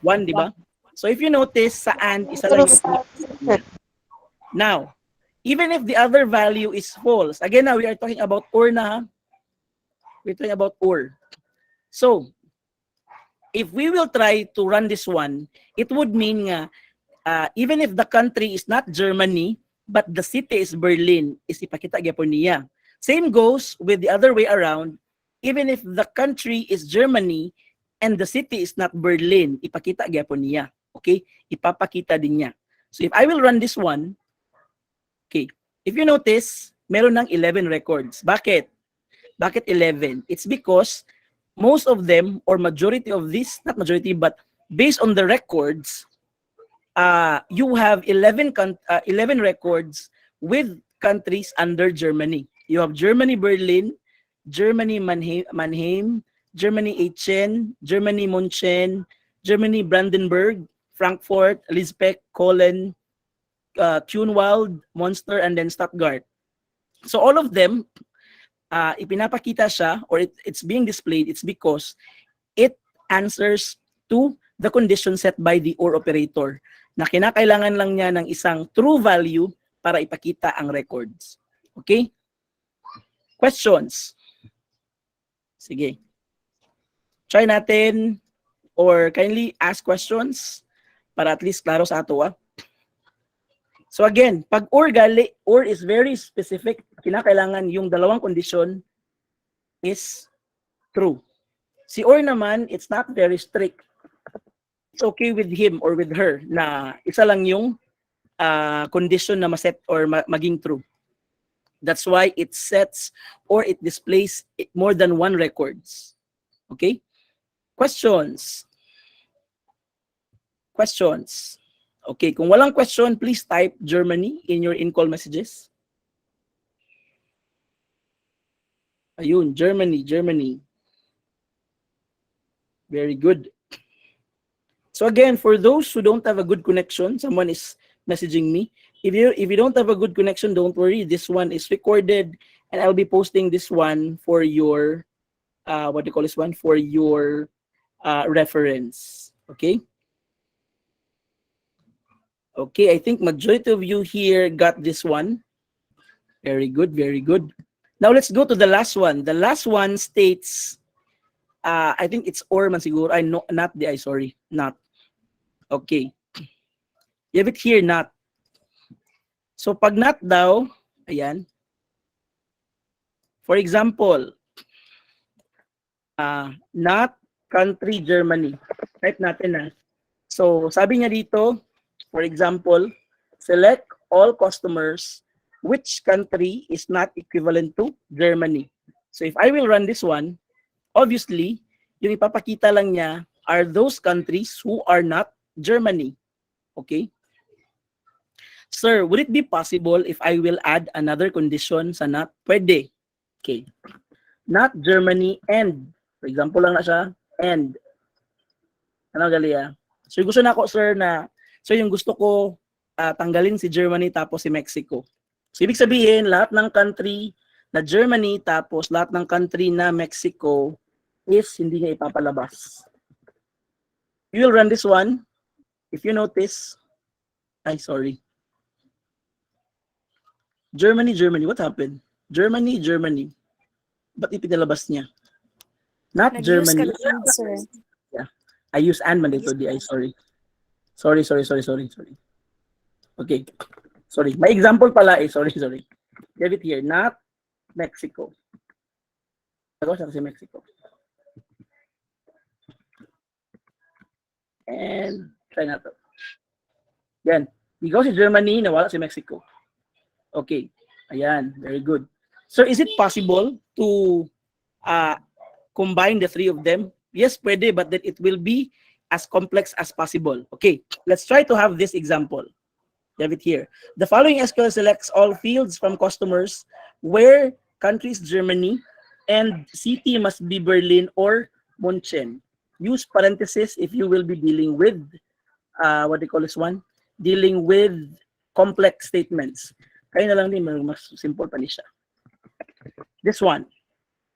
one, di ba? So if you notice, sa and, isa lang yung now, even if the other value is false, again now we are talking about or na ha? We're talking about or. So, if we will try to run this one, it would mean nga, even if the country is not Germany, but the city is Berlin, is ipakita gyapon niya. Same goes with the other way around. Even if the country is Germany and the city is not Berlin, ipakita gyapon niya. Okay? Ipapakita din niya. So if I will run this one, okay, if you notice, meron ng 11 records. Bakit? Bakit 11? It's because most of them, or majority of this, not majority, but based on the records, you have 11 records with countries under Germany. You have Germany Berlin, Germany Mannheim, Germany Aachen, Germany München, Germany Brandenburg, Frankfurt, Lisbeck, Cologne, Thunwald, Munster, and then Stuttgart. So all of them, ipinapakita siya, or it's being displayed, it's because it answers to the condition set by the or operator, na kinakailangan lang niya ng isang true value para ipakita ang records. Okay? Questions? Sige. Try natin, or kindly ask questions para at least klaro sa ato. So again, pag or gali, or is very specific, kinakailangan yung dalawang condition is true. Si or naman, it's not very strict. It's okay with him or with her na isa lang yung condition na maset or maging true. That's why it sets or it displays more than one records. Okay? Questions? Questions? Okay, kung walang question, please type Germany in your in-call messages. Ayun, Germany, Germany. Very good. So again, for those who don't have a good connection, someone is messaging me. If you don't have a good connection, don't worry. This one is recorded, and I'll be posting this one for your what do you call this one? For your reference. Okay. Okay, I think majority of you here got this one. Very good, very good. Now let's go to the last one. The last one states, I think it's or man siguro. I know, not the I, sorry, not. Okay. You have it here, not. So pag not daw, ayan. For example, not country Germany. Type natin na. So sabi niya dito, for example, select all customers which country is not equivalent to Germany. So if I will run this one, obviously, yung ipapakita lang niya are those countries who are not Germany. Okay? Sir, would it be possible if I will add another condition sa not? Pwede. Okay. Not Germany and, for example lang na siya, and. Ano gali ah? So gusto na ako, sir, na, so yung gusto ko tanggalin si Germany tapos si Mexico. So ibig sabihin, lahat ng country na Germany tapos lahat ng country na Mexico is hindi niya ipapalabas. You will run this one. If you notice, ay sorry. Germany, Germany, what happened? Germany, Germany. Ba't ipinalabas niya? Not Germany. Yeah. I use and man dito, di ay sorry. Sorry. Okay. Sorry. May example pala eh. Sorry. Have it here. Not Mexico. Ako siya kasi Mexico. And try na to. Yan. Ikaw si Germany, nawala si Mexico. Okay. Ayan. Very good. So is it possible to combine the three of them? Yes, pwede, but then it will be as complex as possible. Okay, let's try to have this example. You have it here. The following SQL selects all fields from customers where country is Germany and city must be Berlin or München. use parenthesis if you will be dealing with, what do you call this one? Dealing with complex statements. Kaya na lang din, mas simple pa siya. This one.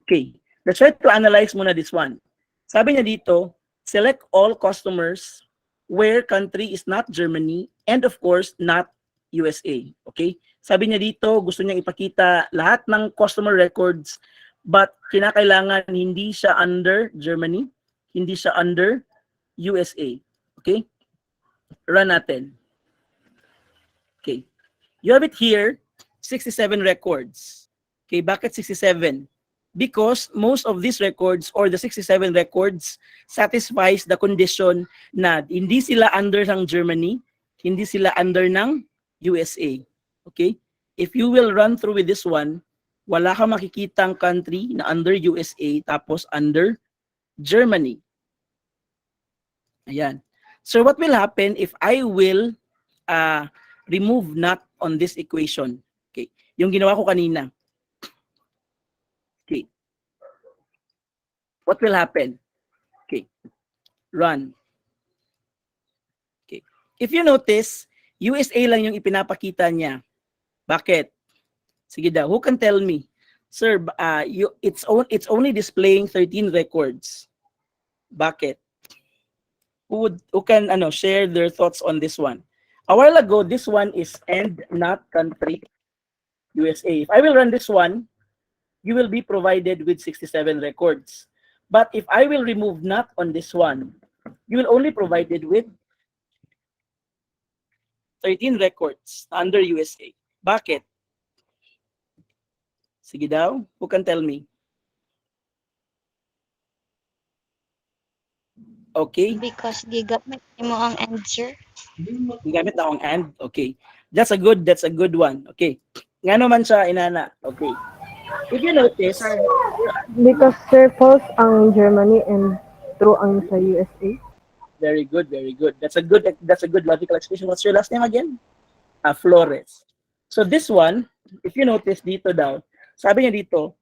Okay. Let's try to analyze muna this one. Sabi niya dito, select all customers where country is not Germany and of course not USA. Okay? Sabi niya dito, gusto niyang ipakita lahat ng customer records but kinakailangan hindi siya under Germany, hindi siya under USA. Okay? Run natin. Okay. You have it here, 67 records. Okay, bakit 67? Because most of these records or the 67 records satisfies the condition na hindi sila under ng Germany, hindi sila under ng USA. Okay? If you will run through with this one, wala kang makikitang country na under USA tapos under Germany. Ayan. So what will happen if I will remove not on this equation? Okay. Yung ginawa ko kanina. Okay. What will happen? Okay. Run. Okay. If you notice, USA lang yung ipinapakita niya. Bakit? Sige daw. Who can tell me? Sir, it's only displaying 13 records. Bakit? Who can share their thoughts on this one? A while ago, this one is and not country USA. If I will run this one, you will be provided with 67 records. But if I will remove not on this one, you will only provided with 13 records under USA. Bakit? Sige daw, who can tell me? Okay. Because gigamit mo ang answer. Gigamit na akong and. Okay. That's a good one. Okay. Nga naman siya inana. Okay. If you notice, Because sir, false ang Germany and true ang sa USA. very good. That's a good logical explanation. What's your last name again? Flores. So this one, if you notice dito daw, sabi niya dito,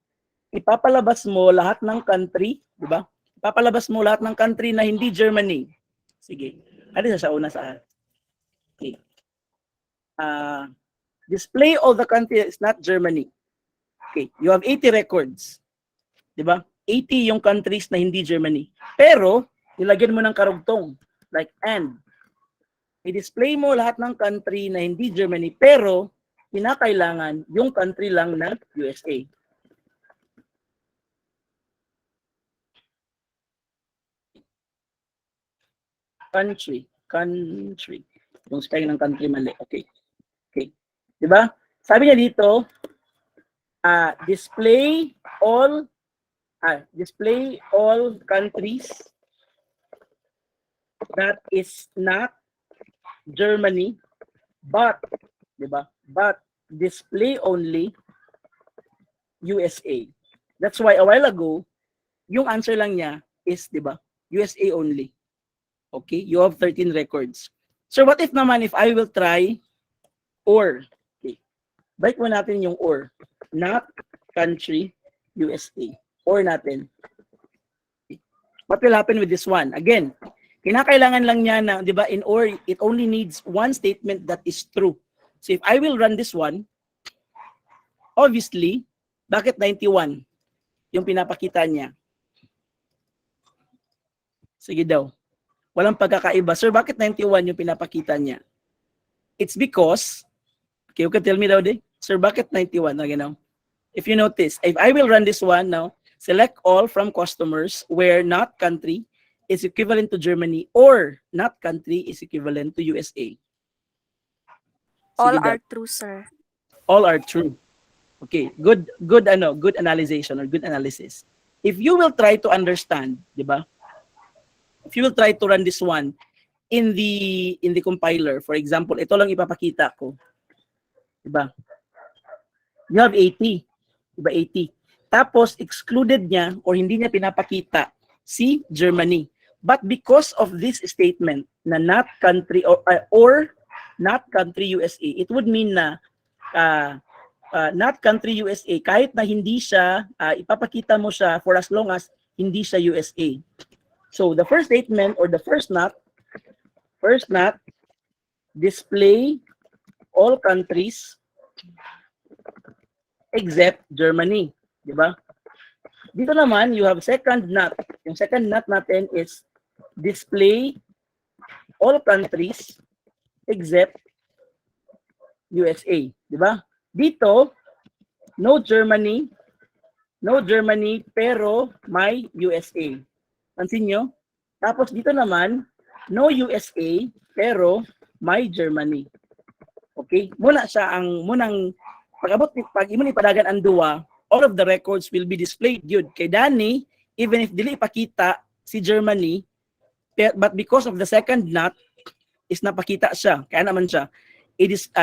ipapalabas mo lahat ng country, di ba? Ipapalabas mo lahat ng country na hindi Germany. Sige. Ano sa una sa okay. Display all the country is not Germany. Okay, you have 80 records. 'Di ba? 80 yung countries na hindi Germany. Pero nilagyan mo ng karugtong like and. I-display mo lahat ng country na hindi Germany pero kinakailangan yung country lang na USA. Country. Yung spelling ng country mali. Okay. 'Di ba? Sabi niya dito, display all countries that is not Germany but, 'di ba? But display only USA. That's why a while ago, yung answer lang niya is, 'di ba? USA only. Okay, you have 13 records. So what if naman if I will try or, okay, balik mo natin yung or, not country USA, or natin. Okay. What will happen with this one? Again, kinakailangan lang niya na, di ba, in or, it only needs one statement that is true. So if I will run this one, obviously, bakit 91 yung pinapakita niya? Sige daw. Walang pagkakaiba. Sir, bakit 91 yung pinapakita niya? It's because, okay, you can tell me daw din. Sir, bakit 91? Okay, now, if you notice, if I will run this one now, select all from customers where not country is equivalent to Germany or not country is equivalent to USA. All Sige are daw. true, sir. All are true. Okay, good analyzation or good analysis. If you will try to understand, di ba? If you will try to run this one in the compiler, for example, ito lang ipapakita ko. Diba? You have 80. Diba 80. Tapos excluded niya or hindi niya pinapakita si Germany. But because of this statement na not country or not country USA, it would mean na not country USA kahit na hindi siya ipapakita mo siya for as long as hindi siya USA. So the first statement or the first not display all countries except Germany, di ba? Dito naman, you have second not. Yung second not natin is display all countries except USA, di ba? Dito, no Germany pero may USA. Pansin nyo? Tapos dito naman, no USA pero may Germany. Okay? Munang pag imo ni padagan ang duwa, all of the records will be displayed yun. Kay Danny, even if dili ipakita si Germany, but because of the second not, is napakita siya. Kaya naman siya,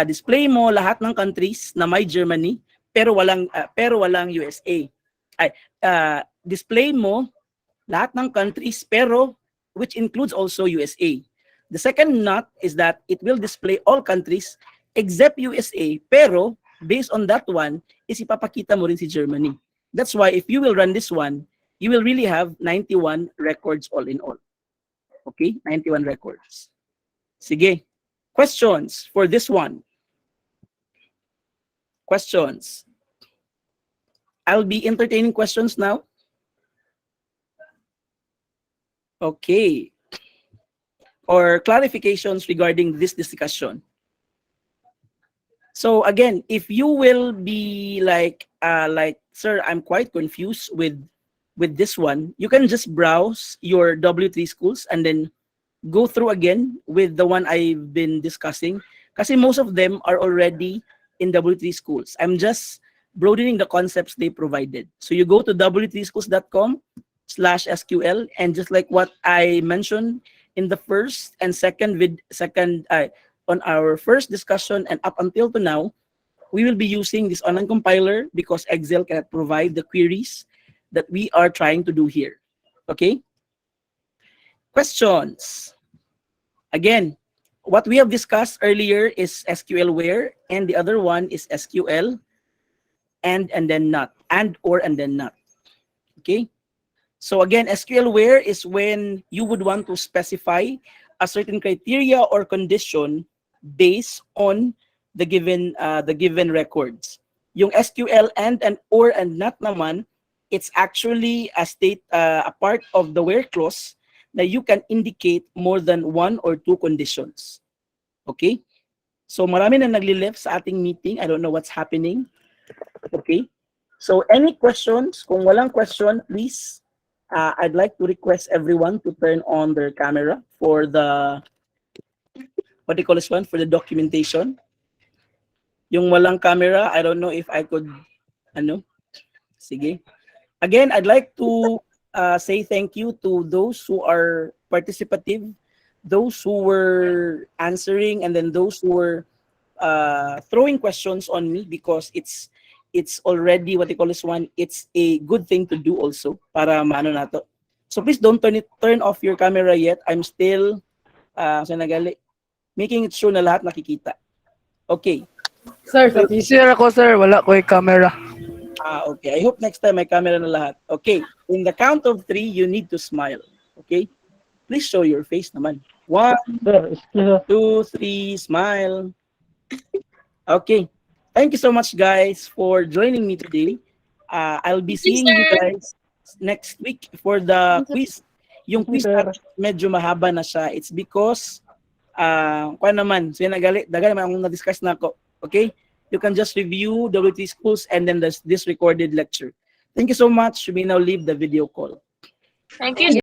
display mo lahat ng countries na may Germany, pero walang USA. Display mo lahat ng countries, pero which includes also USA. The second not is that it will display all countries except USA, pero based on that one, is ipapakita mo rin si Germany. That's why if you will run this one, you will really have 91 records all in all. Okay? 91 records. Sige. Questions for this one? Questions? I'll be entertaining questions now. Okay. Or clarifications regarding this discussion. So again, if you will be like, sir, I'm quite confused with this one, you can just browse your W3 schools and then go through again with the one I've been discussing. Kasi most of them are already in W3 schools. I'm just broadening the concepts they provided. So you go to w3schools.com/SQL, and just like what I mentioned in the first and second on our first discussion and up until to now, we will be using this online compiler because Excel cannot provide the queries that we are trying to do here. Okay? Questions? Again, what we have discussed earlier is SQL Where, and the other one is SQL and then not, and then not. Okay? So again, SQL Where is when you would want to specify a certain criteria or condition based on the given records. Yung SQL and not naman, it's actually a part of the where clause na you can indicate more than one or two conditions. Okay? So marami na nagli-left sa ating meeting. I don't know what's happening. Okay? So any questions? Kung walang question, please, I'd like to request everyone to turn on their camera for the, what do you call this one? For the documentation. Yung walang camera, I don't know if I could, sige. Again, I'd like to say thank you to those who are participative, those who were answering, and then those who were throwing questions on me, because it's already, what they call this one, it's a good thing to do also para maano nato. So please don't turn off your camera yet. I'm still making it sure na lahat nakikita. Okay. Sir, sa PC ako, sir. Wala ko yung camera. Okay. I hope next time may camera na lahat. Okay. In the count of 3, you need to smile. Okay? Please show your face naman. 1, 2, 3, smile. Okay. Thank you so much, guys, for joining me today. I'll be seeing you guys next week for the quiz. Yung quiz medyo mahaba na siya. It's because, kung naman, so dagali naman akong na-discuss na ako. Okay? You can just review W3 schools and then this recorded lecture. Thank you so much. You may now leave the video call. Thank you.